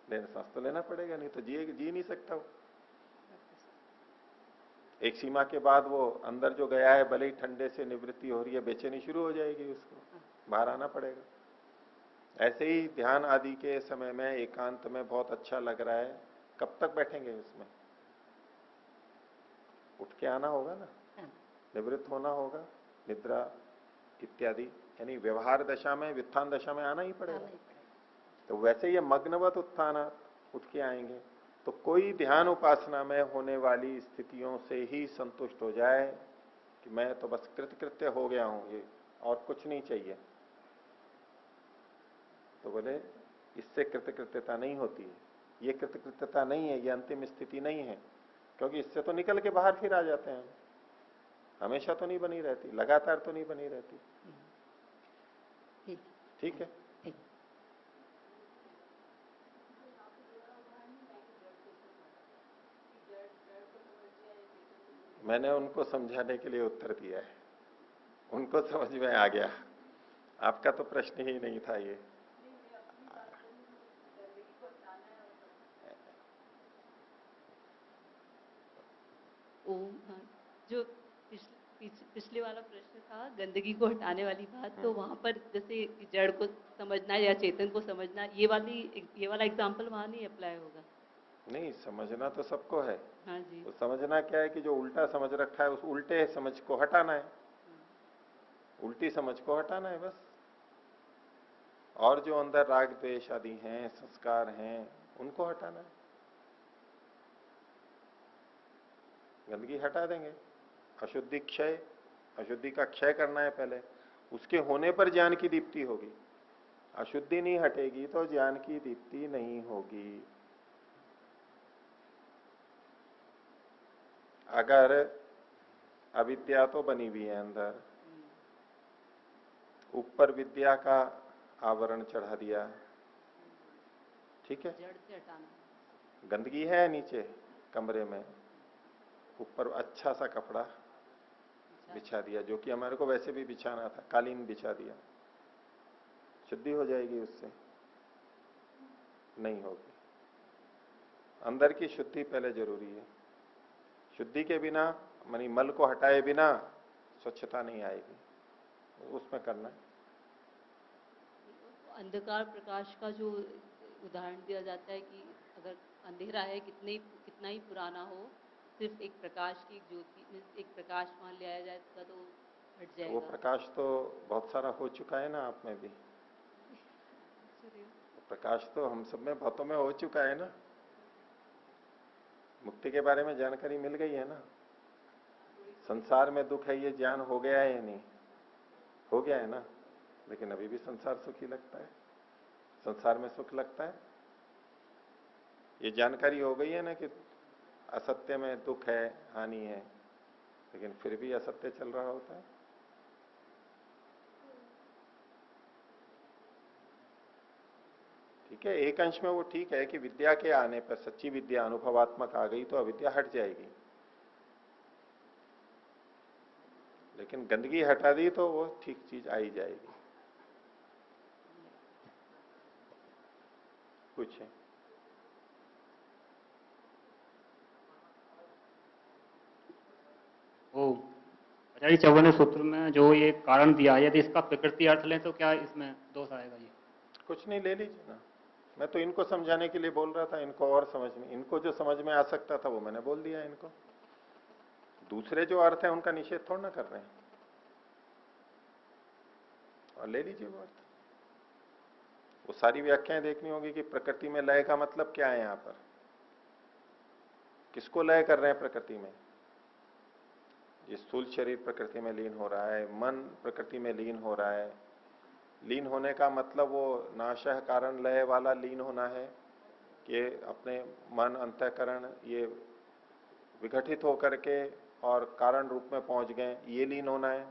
S1: लेना, सांस तो लेना पड़ेगा, नहीं तो जी नहीं सकता वो। एक सीमा के बाद वो अंदर जो गया है, भले ही ठंडे से निवृत्ति हो रही है, बेचैनी शुरू हो जाएगी, उसको बाहर आना पड़ेगा। ऐसे ही ध्यान आदि के समय में एकांत में बहुत अच्छा लग रहा है, कब तक बैठेंगे उसमें? उठ के आना होगा ना, निवृत्त होना होगा, निद्रा इत्यादि, यानी व्यवहार दशा में, व्युत्थान दशा में आना ही पड़ेगा। तो वैसे ये मग्नवत उत्थान, उठ के आएंगे। तो कोई ध्यान उपासना में होने वाली स्थितियों से ही संतुष्ट हो जाए कि मैं तो बस कृतकृत्य हो गया हूं, ये और कुछ नहीं चाहिए, तो बोले इससे कृतकृत्यता नहीं होती है, ये कृतकृत्यता नहीं है, ये अंतिम स्थिति नहीं है, क्योंकि इससे तो निकल के बाहर फिर आ जाते हैं, हमेशा तो नहीं बनी रहती, लगातार तो नहीं बनी रहती। ठीक है। मैंने उनको समझाने के लिए उत्तर दिया है, उनको समझ में आ गया, आपका तो प्रश्न ही नहीं था ये।
S6: जो पिछले वाला प्रश्न था गंदगी को हटाने वाली बात, तो वहां पर जैसे जड़ को समझना या चेतन को समझना, ये वाला एग्जाम्पल वहां नहीं अप्लाई होगा?
S1: नहीं, समझना तो सबको है।
S6: हाँ जी।
S1: तो समझना क्या है कि जो उल्टा समझ रखा है उस उल्टे समझ को हटाना है, उल्टी समझ को हटाना है बस। और जो अंदर राग द्वेष आदि हैं, संस्कार हैं, उनको हटाना है, गंदगी हटा देंगे। अशुद्धि क्षय, अशुद्धि का क्षय करना है पहले, उसके होने पर ज्ञान की दीप्ति होगी। अशुद्धि नहीं हटेगी तो ज्ञान की दीप्ति नहीं होगी। अगर अविद्या तो बनी हुई है अंदर, ऊपर विद्या का आवरण चढ़ा दिया, ठीक है,
S6: जड़ से हटाना।
S1: गंदगी है नीचे कमरे में, ऊपर अच्छा सा कपड़ा बिछा दिया, जो कि हमारे को वैसे भी बिछाना था, कालीन बिछा दिया, शुद्धि हो जाएगी उससे? नहीं होगी। अंदर की शुद्धि पहले जरूरी है। शुद्धि के बिना, मानी मल को हटाए बिना स्वच्छता नहीं आएगी, उसमें करना है।
S6: अंधकार प्रकाश का जो उदाहरण दिया जाता है कि अगर अंधेरा है, कितना ही पुराना हो, सिर्फ एक प्रकाश की ज्योति, एक प्रकाश वहां ले आया जाएगा तो हट जाएगा।
S1: वो प्रकाश तो बहुत सारा हो चुका है ना आप में भी, प्रकाश तो हम सब में बहुतों में हो चुका है ना। मुक्ति के बारे में जानकारी मिल गई है ना, संसार में दुख है ये ज्ञान हो गया है या नहीं? हो गया है ना, लेकिन अभी भी संसार सुखी लगता है, संसार में सुख लगता है। ये जानकारी हो गई है ना कि असत्य में दुख है, हानि है, लेकिन फिर भी असत्य चल रहा होता है। ठीक है, एक अंश में वो ठीक है कि विद्या के आने पर, सच्ची विद्या अनुभवात्मक आ गई तो अविद्या हट जाएगी, लेकिन गंदगी हटा दी तो वो ठीक चीज आ ही जाएगी। कुछ है
S8: वो आचार्य 54वें सूत्र में जो ये कारण दिया, यदि इसका प्रकृति अर्थ लें तो क्या इसमें दोष आएगा? ये
S1: कुछ नहीं, ले लीजिए ना। मैं तो इनको समझाने के लिए बोल रहा था, इनको और समझ में, इनको जो समझ में आ सकता था वो मैंने बोल दिया इनको। दूसरे जो अर्थ है उनका निषेध थोड़ा ना कर रहे हैं, और ले लीजिए वो अर्थ। वो सारी व्याख्याएं देखनी होगी कि प्रकृति में लय का मतलब क्या है, यहां पर किसको लय कर रहे हैं प्रकृति में। ये स्थूल शरीर प्रकृति में लीन हो रहा है, मन प्रकृति में लीन हो रहा है। लीन होने का मतलब वो नाशः कारण लय वाला लीन होना है कि अपने मन अंतःकरण ये विघटित होकर के और कारण रूप में पहुंच गए, ये लीन होना है,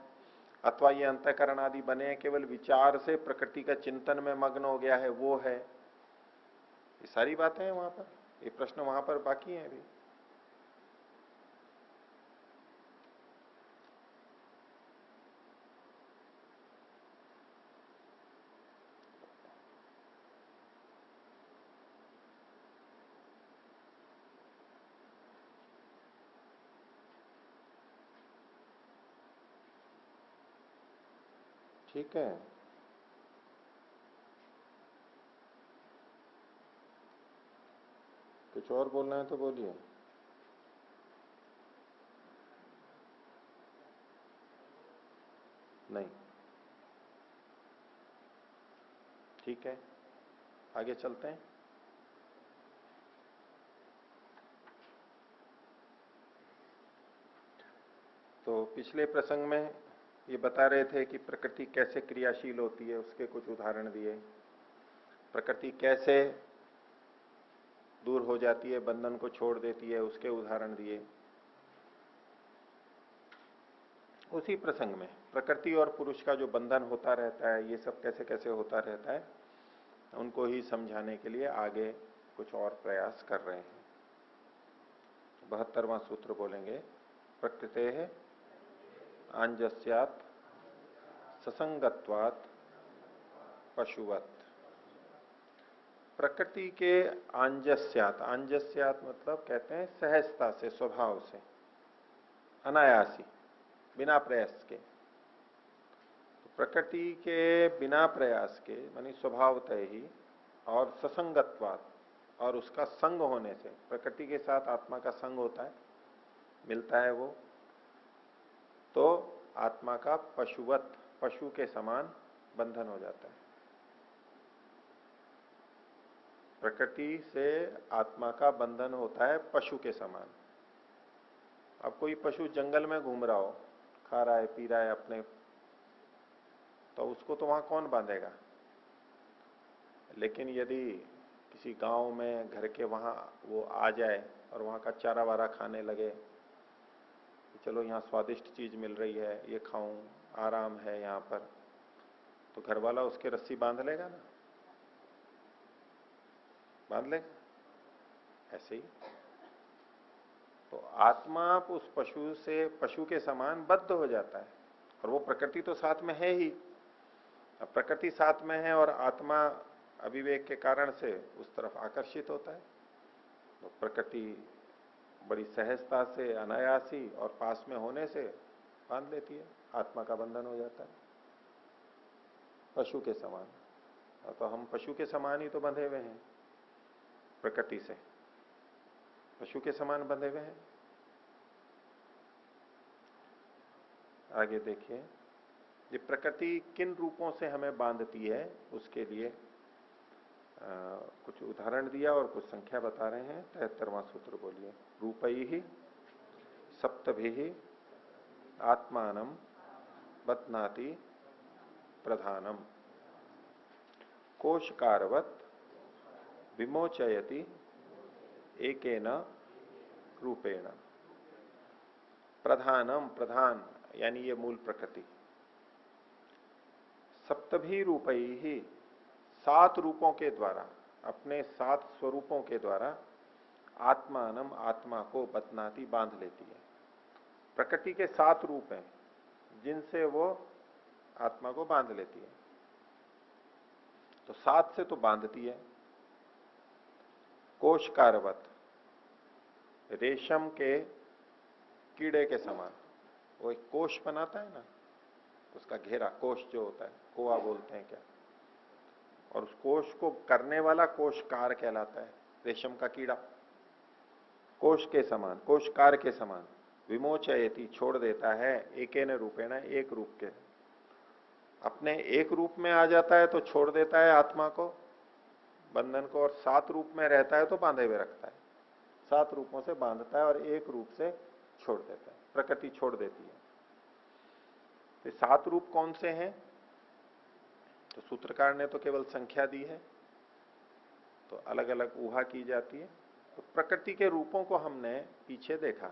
S1: अथवा ये अंतःकरण आदि बने केवल विचार से प्रकृति का चिंतन में मग्न हो गया है, वो है। ये सारी बातें हैं वहां पर, ये प्रश्न वहां पर बाकी हैं अभी। ठीक है, कुछ और बोलना है तो बोलिए। नहीं, ठीक है, आगे चलते हैं। तो पिछले प्रसंग में ये बता रहे थे कि प्रकृति कैसे क्रियाशील होती है, उसके कुछ उदाहरण दिए। प्रकृति कैसे दूर हो जाती है, बंधन को छोड़ देती है, उसके उदाहरण दिए। उसी प्रसंग में प्रकृति और पुरुष का जो बंधन होता रहता है, ये सब कैसे कैसे होता रहता है, उनको ही समझाने के लिए आगे कुछ और प्रयास कर रहे हैं। 72वां सूत्र बोलेंगे, प्रकृते है आंजस्यात् ससंगत्वात् पशुवत। प्रकृति के आंजस्यात्, आंजस्यात् मतलब कहते हैं सहजता से, स्वभाव से, अनायासी, बिना प्रयास के। तो प्रकृति के बिना प्रयास के मानी स्वभावतः ही, और ससंगत्वात्, और उसका संग होने से, प्रकृति के साथ आत्मा का संग होता है, मिलता है वो, तो आत्मा का पशुवत, पशु के समान बंधन हो जाता है। प्रकृति से आत्मा का बंधन होता है पशु के समान। अब कोई पशु जंगल में घूम रहा हो, खा रहा है, पी रहा है अपने, तो उसको तो वहां कौन बांधेगा। लेकिन यदि किसी गांव में घर के वहां वो आ जाए और वहां का चारा वारा खाने लगे, चलो यहाँ स्वादिष्ट चीज मिल रही है, ये खाऊं, आराम है यहाँ पर, तो घर वाला उसके रस्सी बांध लेगा ना, बांध लेगा। ऐसे ही तो आत्मा उस पशु से, पशु के समान बद्ध हो जाता है, और वो प्रकृति तो साथ में है ही। अब प्रकृति साथ में है और आत्मा अविवेक के कारण से उस तरफ आकर्षित होता है, तो प्रकृति बड़ी सहजता से, अनायासी और पास में होने से बांध लेती है, आत्मा का बंधन हो जाता है पशु के समान। तो हम पशु के समान ही तो बंधे हुए हैं, प्रकृति से पशु के समान बंधे हुए हैं। आगे देखिए, ये प्रकृति किन रूपों से हमें बांधती है, उसके लिए कुछ उदाहरण दिया और कुछ संख्या बता रहे हैं। 73वां सूत्र बोलिए, रूपई ही सप्तभि आत्मानम बध्नाति प्रधानम कोशकारवत विमोचयति एकेन रूपेण। प्रधानम, प्रधान यानी ये मूल प्रकृति, सप्तभी रूपई ही, 7 रूपों के द्वारा, अपने 7 स्वरूपों के द्वारा आत्मानम आत्मा को बदनाती बांध लेती है। प्रकृति के 7 रूप हैं जिनसे वो आत्मा को बांध लेती है। तो 7 से तो बांधती है। कोशकारवत, रेशम के कीड़े के समान वो एक कोश बनाता है ना, उसका घेरा कोश जो होता है, कोआ बोलते हैं क्या, और उस कोश को करने वाला कोशकार कहलाता है। रेशम का कीड़ा कोश के समान, कोशकार के समान, विमोचयति छोड़ देता है, एकेन रूपेण एक रूप के, अपने एक रूप में आ जाता है तो छोड़ देता है आत्मा को, बंधन को, और 7 रूप में रहता है तो बांधे हुए रखता है। 7 रूपों से बांधता है और एक रूप से छोड़ देता है, प्रकृति छोड़ देती है। तो 7 रूप कौन से हैं? तो सूत्रकार ने तो केवल संख्या दी है, तो अलग अलग ऊहा की जाती है। तो प्रकृति के रूपों को हमने पीछे देखा,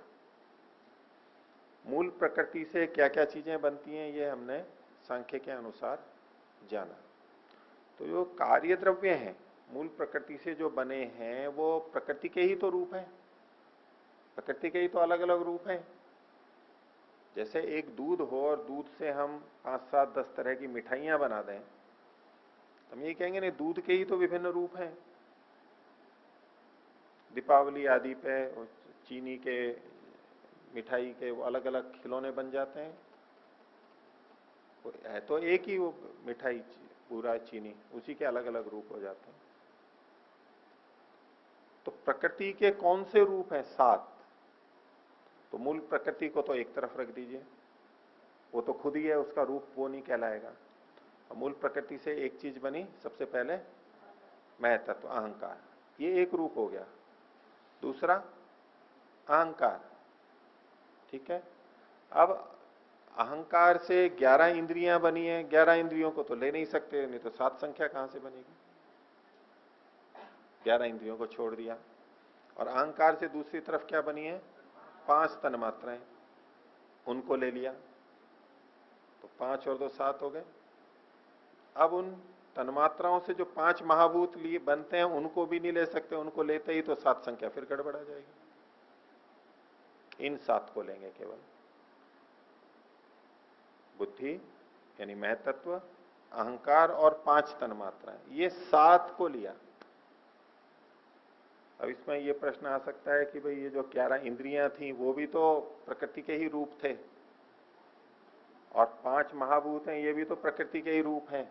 S1: मूल प्रकृति से क्या क्या चीजें बनती हैं ये हमने सांख्य के अनुसार जाना। तो जो कार्य द्रव्य हैं मूल प्रकृति से जो बने हैं वो प्रकृति के ही तो रूप हैं, प्रकृति के ही तो अलग अलग रूप हैं। जैसे एक दूध हो और दूध से हम 5, 7, 10 तरह की मिठाइयां बना दें, तो हम ये कहेंगे नहीं दूध के ही तो विभिन्न रूप हैं। दीपावली आदि पे चीनी के मिठाई के वो अलग अलग खिलौने बन जाते हैं, है तो एक ही वो मिठाई पूरा चीनी, उसी के अलग अलग रूप हो जाते हैं। तो प्रकृति के कौन से रूप हैं? 7। तो मूल प्रकृति को तो एक तरफ रख दीजिए, वो तो खुद ही है, उसका रूप वो नहीं कहलाएगा। मूल प्रकृति से एक चीज बनी सबसे पहले, मैं तत्व अहंकार, ये एक रूप हो गया। दूसरा अहंकार, ठीक है। अब अहंकार से 11 इंद्रियां बनी है, 11 इंद्रियों को तो ले नहीं सकते, नहीं तो 7 संख्या कहां से बनेगी? 11 इंद्रियों को छोड़ दिया। और अहंकार से दूसरी तरफ क्या बनी है? 5 तन्मात्राएं, उनको ले लिया, तो 5 और 2 7 हो गए। अब उन तन्मात्राओं से जो 5 महाभूत लिए बनते हैं उनको भी नहीं ले सकते, उनको लेते ही तो 7 संख्या फिर गड़बड़ा जाएगी। इन 7 को लेंगे केवल, बुद्धि यानी मैं तत्व, अहंकार और 5 तन्मात्राएं, ये 7 को लिया। अब इसमें ये प्रश्न आ सकता है कि भाई ये जो 11 इंद्रियां थी वो भी तो प्रकृति के ही रूप थे, और 5 महाभूत हैं ये भी तो प्रकृति के ही रूप हैं,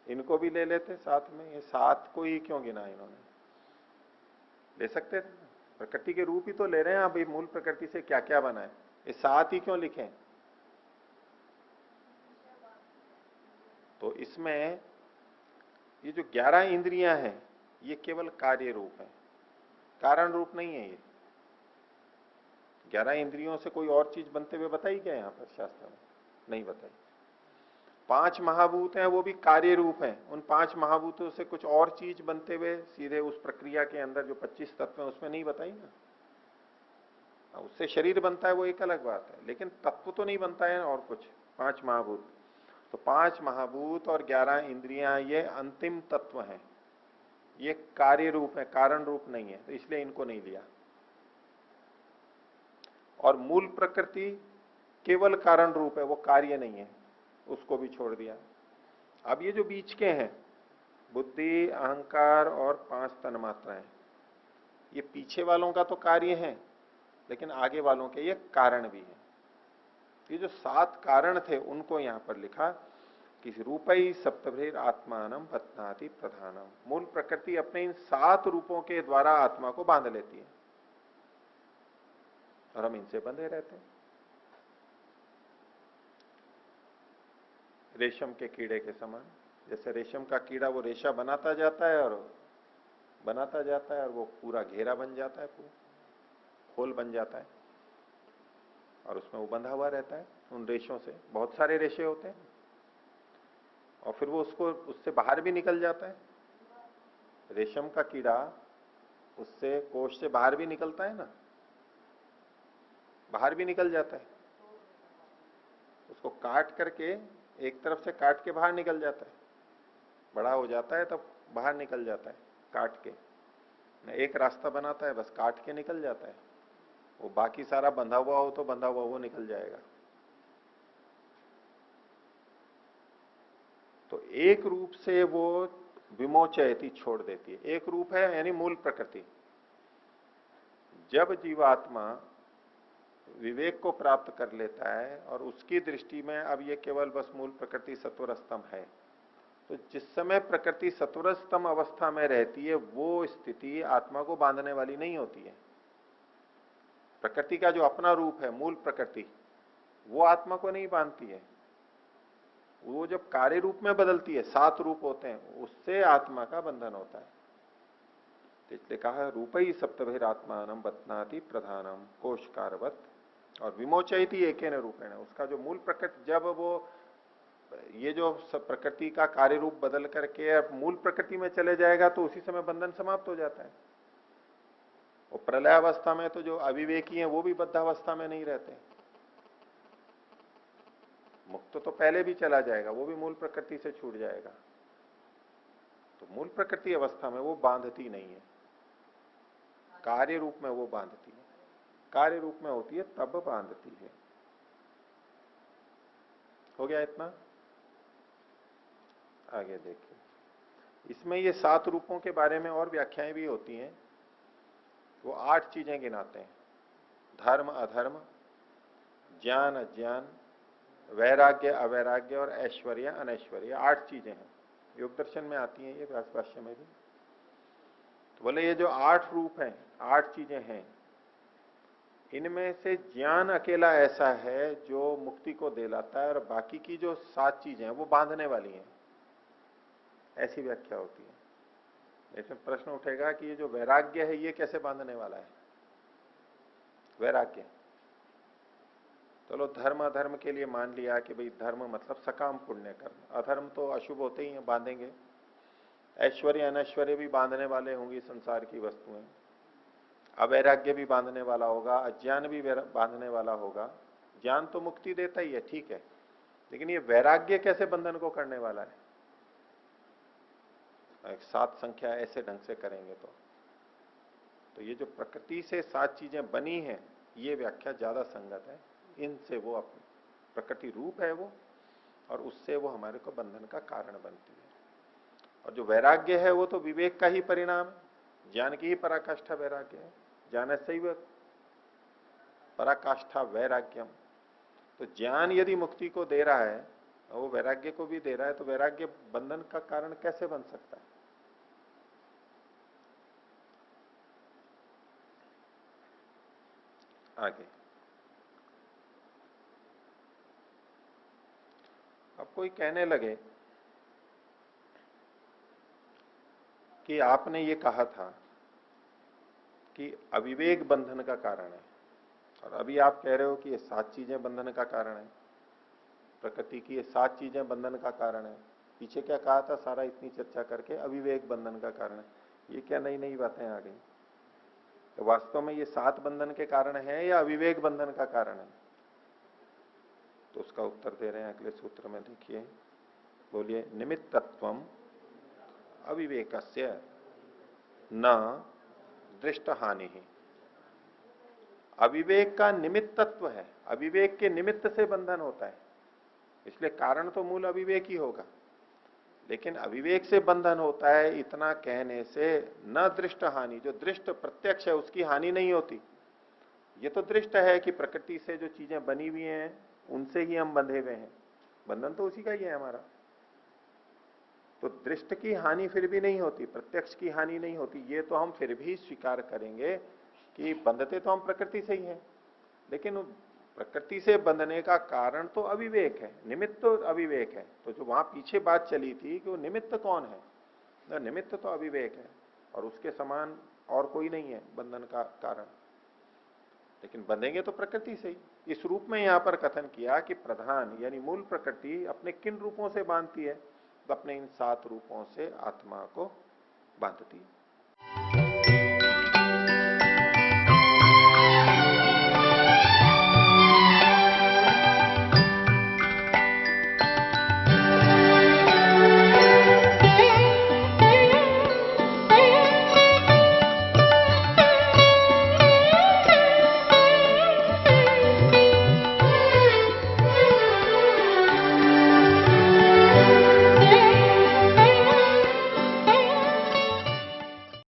S1: इनको भी ले लेते साथ में। ये 7 को ही क्यों गिना इन्होंने? ले सकते थे, प्रकृति के रूप ही तो ले रहे हैं। भाई मूल प्रकृति से क्या क्या बना है, ये 7 ही क्यों लिखे? तो इसमें ये जो 11 इंद्रियां हैं ये केवल कार्य रूप है, कारण रूप नहीं है। ये 11 इंद्रियों से कोई और चीज बनते हुए बताई क्या यहां पर शास्त्र में? नहीं बताई। 5 महाभूत हैं वो भी कार्य रूप हैं, उन 5 महाभूतों से कुछ और चीज बनते हुए सीधे उस प्रक्रिया के अंदर जो 25 तत्व हैं उसमें नहीं बताई ना। उससे शरीर बनता है वो एक अलग बात है, लेकिन तत्व तो नहीं बनता है और कुछ। 5 महाभूत, तो 5 महाभूत और 11 इंद्रियां ये अंतिम तत्व हैं, ये कार्य रूप है, कारण रूप नहीं है, तो इसलिए इनको नहीं लिया। और मूल प्रकृति केवल कारण रूप है, वो कार्य नहीं है, उसको भी छोड़ दिया। अब ये जो बीच के हैं बुद्धि, अहंकार और 5 तन्मात्राएं, ये पीछे वालों का तो कार्य है, लेकिन आगे वालों के ये कारण भी है। ये जो 7 कारण थे उनको यहां पर लिखा कि रूपई सप्तभेर आत्मानम बध्नाति प्रधानम। मूल प्रकृति अपने इन 7 रूपों के द्वारा आत्मा को बांध लेती है और हम इनसे बंधे रहते हैं। रेशम के कीड़े के समान, जैसे रेशम का कीड़ा वो रेशा बनाता जाता है और बनाता जाता है और वो पूरा घेरा बन जाता है, पूरा खोल बन जाता है और उसमें वो बंधा हुआ रहता है उन रेशों से। बहुत सारे रेशे होते हैं और फिर वो उसको उससे बाहर भी निकल जाता है। रेशम का कीड़ा उससे कोश से बाहर भी निकलता है ना, बाहर भी निकल जाता है, उसको काट करके एक तरफ से काट के बाहर निकल जाता है, बड़ा हो जाता है तब बाहर निकल जाता है काट के, न एक रास्ता बनाता है, बस काट के निकल जाता है। वो बाकी सारा बंधा हुआ हो तो बंधा हुआ वो निकल जाएगा। तो एक रूप से वो विमोचयति छोड़ देती है। एक रूप है यानी मूल प्रकृति। जब जीवात्मा विवेक को प्राप्त कर लेता है और उसकी दृष्टि में अब ये केवल बस मूल प्रकृति सत्वर स्तंभ है, तो जिस समय प्रकृति सत्वर स्तंभ अवस्था में रहती है वो स्थिति आत्मा को बांधने वाली नहीं होती है। प्रकृति का जो अपना रूप है मूल प्रकृति, वो आत्मा को नहीं बांधती है। वो जब कार्य रूप में बदलती है, 7 रूप होते हैं, उससे आत्मा का बंधन होता है। तो इसलिए कहा रूप ही सप्तभिरात्मानम बध्नाति प्रधानम कोशकारवत और विमोचयति एकेन रूपेण। उसका जो मूल प्रकृति, जब वो ये जो प्रकृति का कार्य रूप बदल करके मूल प्रकृति में चले जाएगा तो उसी समय बंधन समाप्त हो जाता है। वो प्रलय अवस्था में तो जो अविवेकी हैं वो भी बद्धावस्था में नहीं रहते। मुक्त तो पहले भी चला जाएगा, वो भी मूल प्रकृति से छूट जाएगा। तो मूल प्रकृति अवस्था में वो बांधती नहीं है, कार्य रूप में वो बांधती है। कार्य रूप में होती है तब बांधती है। हो गया इतना? आगे देखिए, इसमें ये 7 रूपों के बारे में और व्याख्याएं भी होती हैं। वो 8 चीजें गिनाते हैं, धर्म अधर्म, ज्ञान अज्ञान, वैराग्य अवैराग्य और ऐश्वर्य अनैश्वर्य। 8 चीजें हैं, योग दर्शन में आती हैं, ये व्यास भाष्य में भी। तो बोले ये जो 8 रूप हैं, 8 चीजें हैं, इनमें से ज्ञान अकेला ऐसा है जो मुक्ति को दिलाता है और बाकी की जो 7 चीजें हैं वो बांधने वाली हैं, ऐसी व्याख्या होती है। इसमें प्रश्न उठेगा कि ये जो वैराग्य है ये कैसे बांधने वाला है? वैराग्य, चलो धर्म अधर्म के लिए मान लिया कि भाई धर्म मतलब सकाम पुण्य कर्म, अधर्म तो अशुभ होते ही हैं, बांधेंगे। ऐश्वर्य अनैश्वर्य भी बांधने वाले होंगी संसार की वस्तुएं। अवैराग्य भी बांधने वाला होगा, अज्ञान भी बांधने वाला होगा। ज्ञान तो मुक्ति देता ही है, ठीक है, लेकिन ये वैराग्य कैसे बंधन को करने वाला है? एक 7 संख्या ऐसे ढंग से करेंगे तो ये जो प्रकृति से 7 चीजें बनी हैं, ये व्याख्या ज्यादा संगत है। इनसे वो अपनी प्रकृति रूप है वो, और उससे वो हमारे को बंधन का कारण बनती है। और जो वैराग्य है वो तो विवेक का ही परिणाम है, ज्ञान की ही पराकाष्ठा वैराग्य है। ज्ञान से ही पराकाष्ठा वैराग्यम। तो ज्ञान यदि मुक्ति को दे रहा है, वो वैराग्य को भी दे रहा है, तो वैराग्य बंधन का कारण कैसे बन सकता है? आगे अब कोई कहने लगे कि आपने ये कहा था कि अविवेक बंधन का कारण है, और अभी आप कह रहे हो कि ये 7 चीजें बंधन का कारण है, प्रकृति की ये 7 चीजें बंधन का कारण है। पीछे क्या कहा था सारा इतनी चर्चा करके? अविवेक बंधन का कारण है। ये क्या नई नई बातें आ गई? तो वास्तव में ये 7 बंधन के कारण है या अविवेक बंधन का कारण है? तो उसका उत्तर दे रहे हैं अगले सूत्र में, देखिए, बोलिए, निमित्तत्वम अविवेकस्य न दृष्ट हानि ही। अविवेक का निमित्तत्व है, अविवेक के निमित्त से बंधन होता है, इसलिए कारण तो मूल अविवेक ही होगा, लेकिन अविवेक से बंधन होता है, इतना कहने से न दृष्ट हानि, जो दृष्ट प्रत्यक्ष है उसकी हानि नहीं होती। ये तो दृष्ट है कि प्रकृति से जो चीजें बनी हुई हैं उनसे ही हम बंधे हुए हैं, बंधन तो उसी का ही है हमारा। तो दृष्ट की हानि फिर भी नहीं होती, प्रत्यक्ष की हानि नहीं होती। ये तो हम फिर भी स्वीकार करेंगे कि बंधते तो हम प्रकृति से ही हैं, लेकिन प्रकृति से बंधने का कारण तो अविवेक है, निमित्त तो अविवेक है। तो जो वहां पीछे बात चली थी कि वो निमित्त कौन है, निमित्त तो अविवेक है, और उसके समान और कोई नहीं है बंधन का कारण। लेकिन बंधेंगे तो प्रकृति से ही। इस रूप में यहां पर कथन किया कि प्रधान यानी मूल प्रकृति अपने किन रूपों से बांधती है? तो अपने इन 7 रूपों से आत्मा को बांधती है।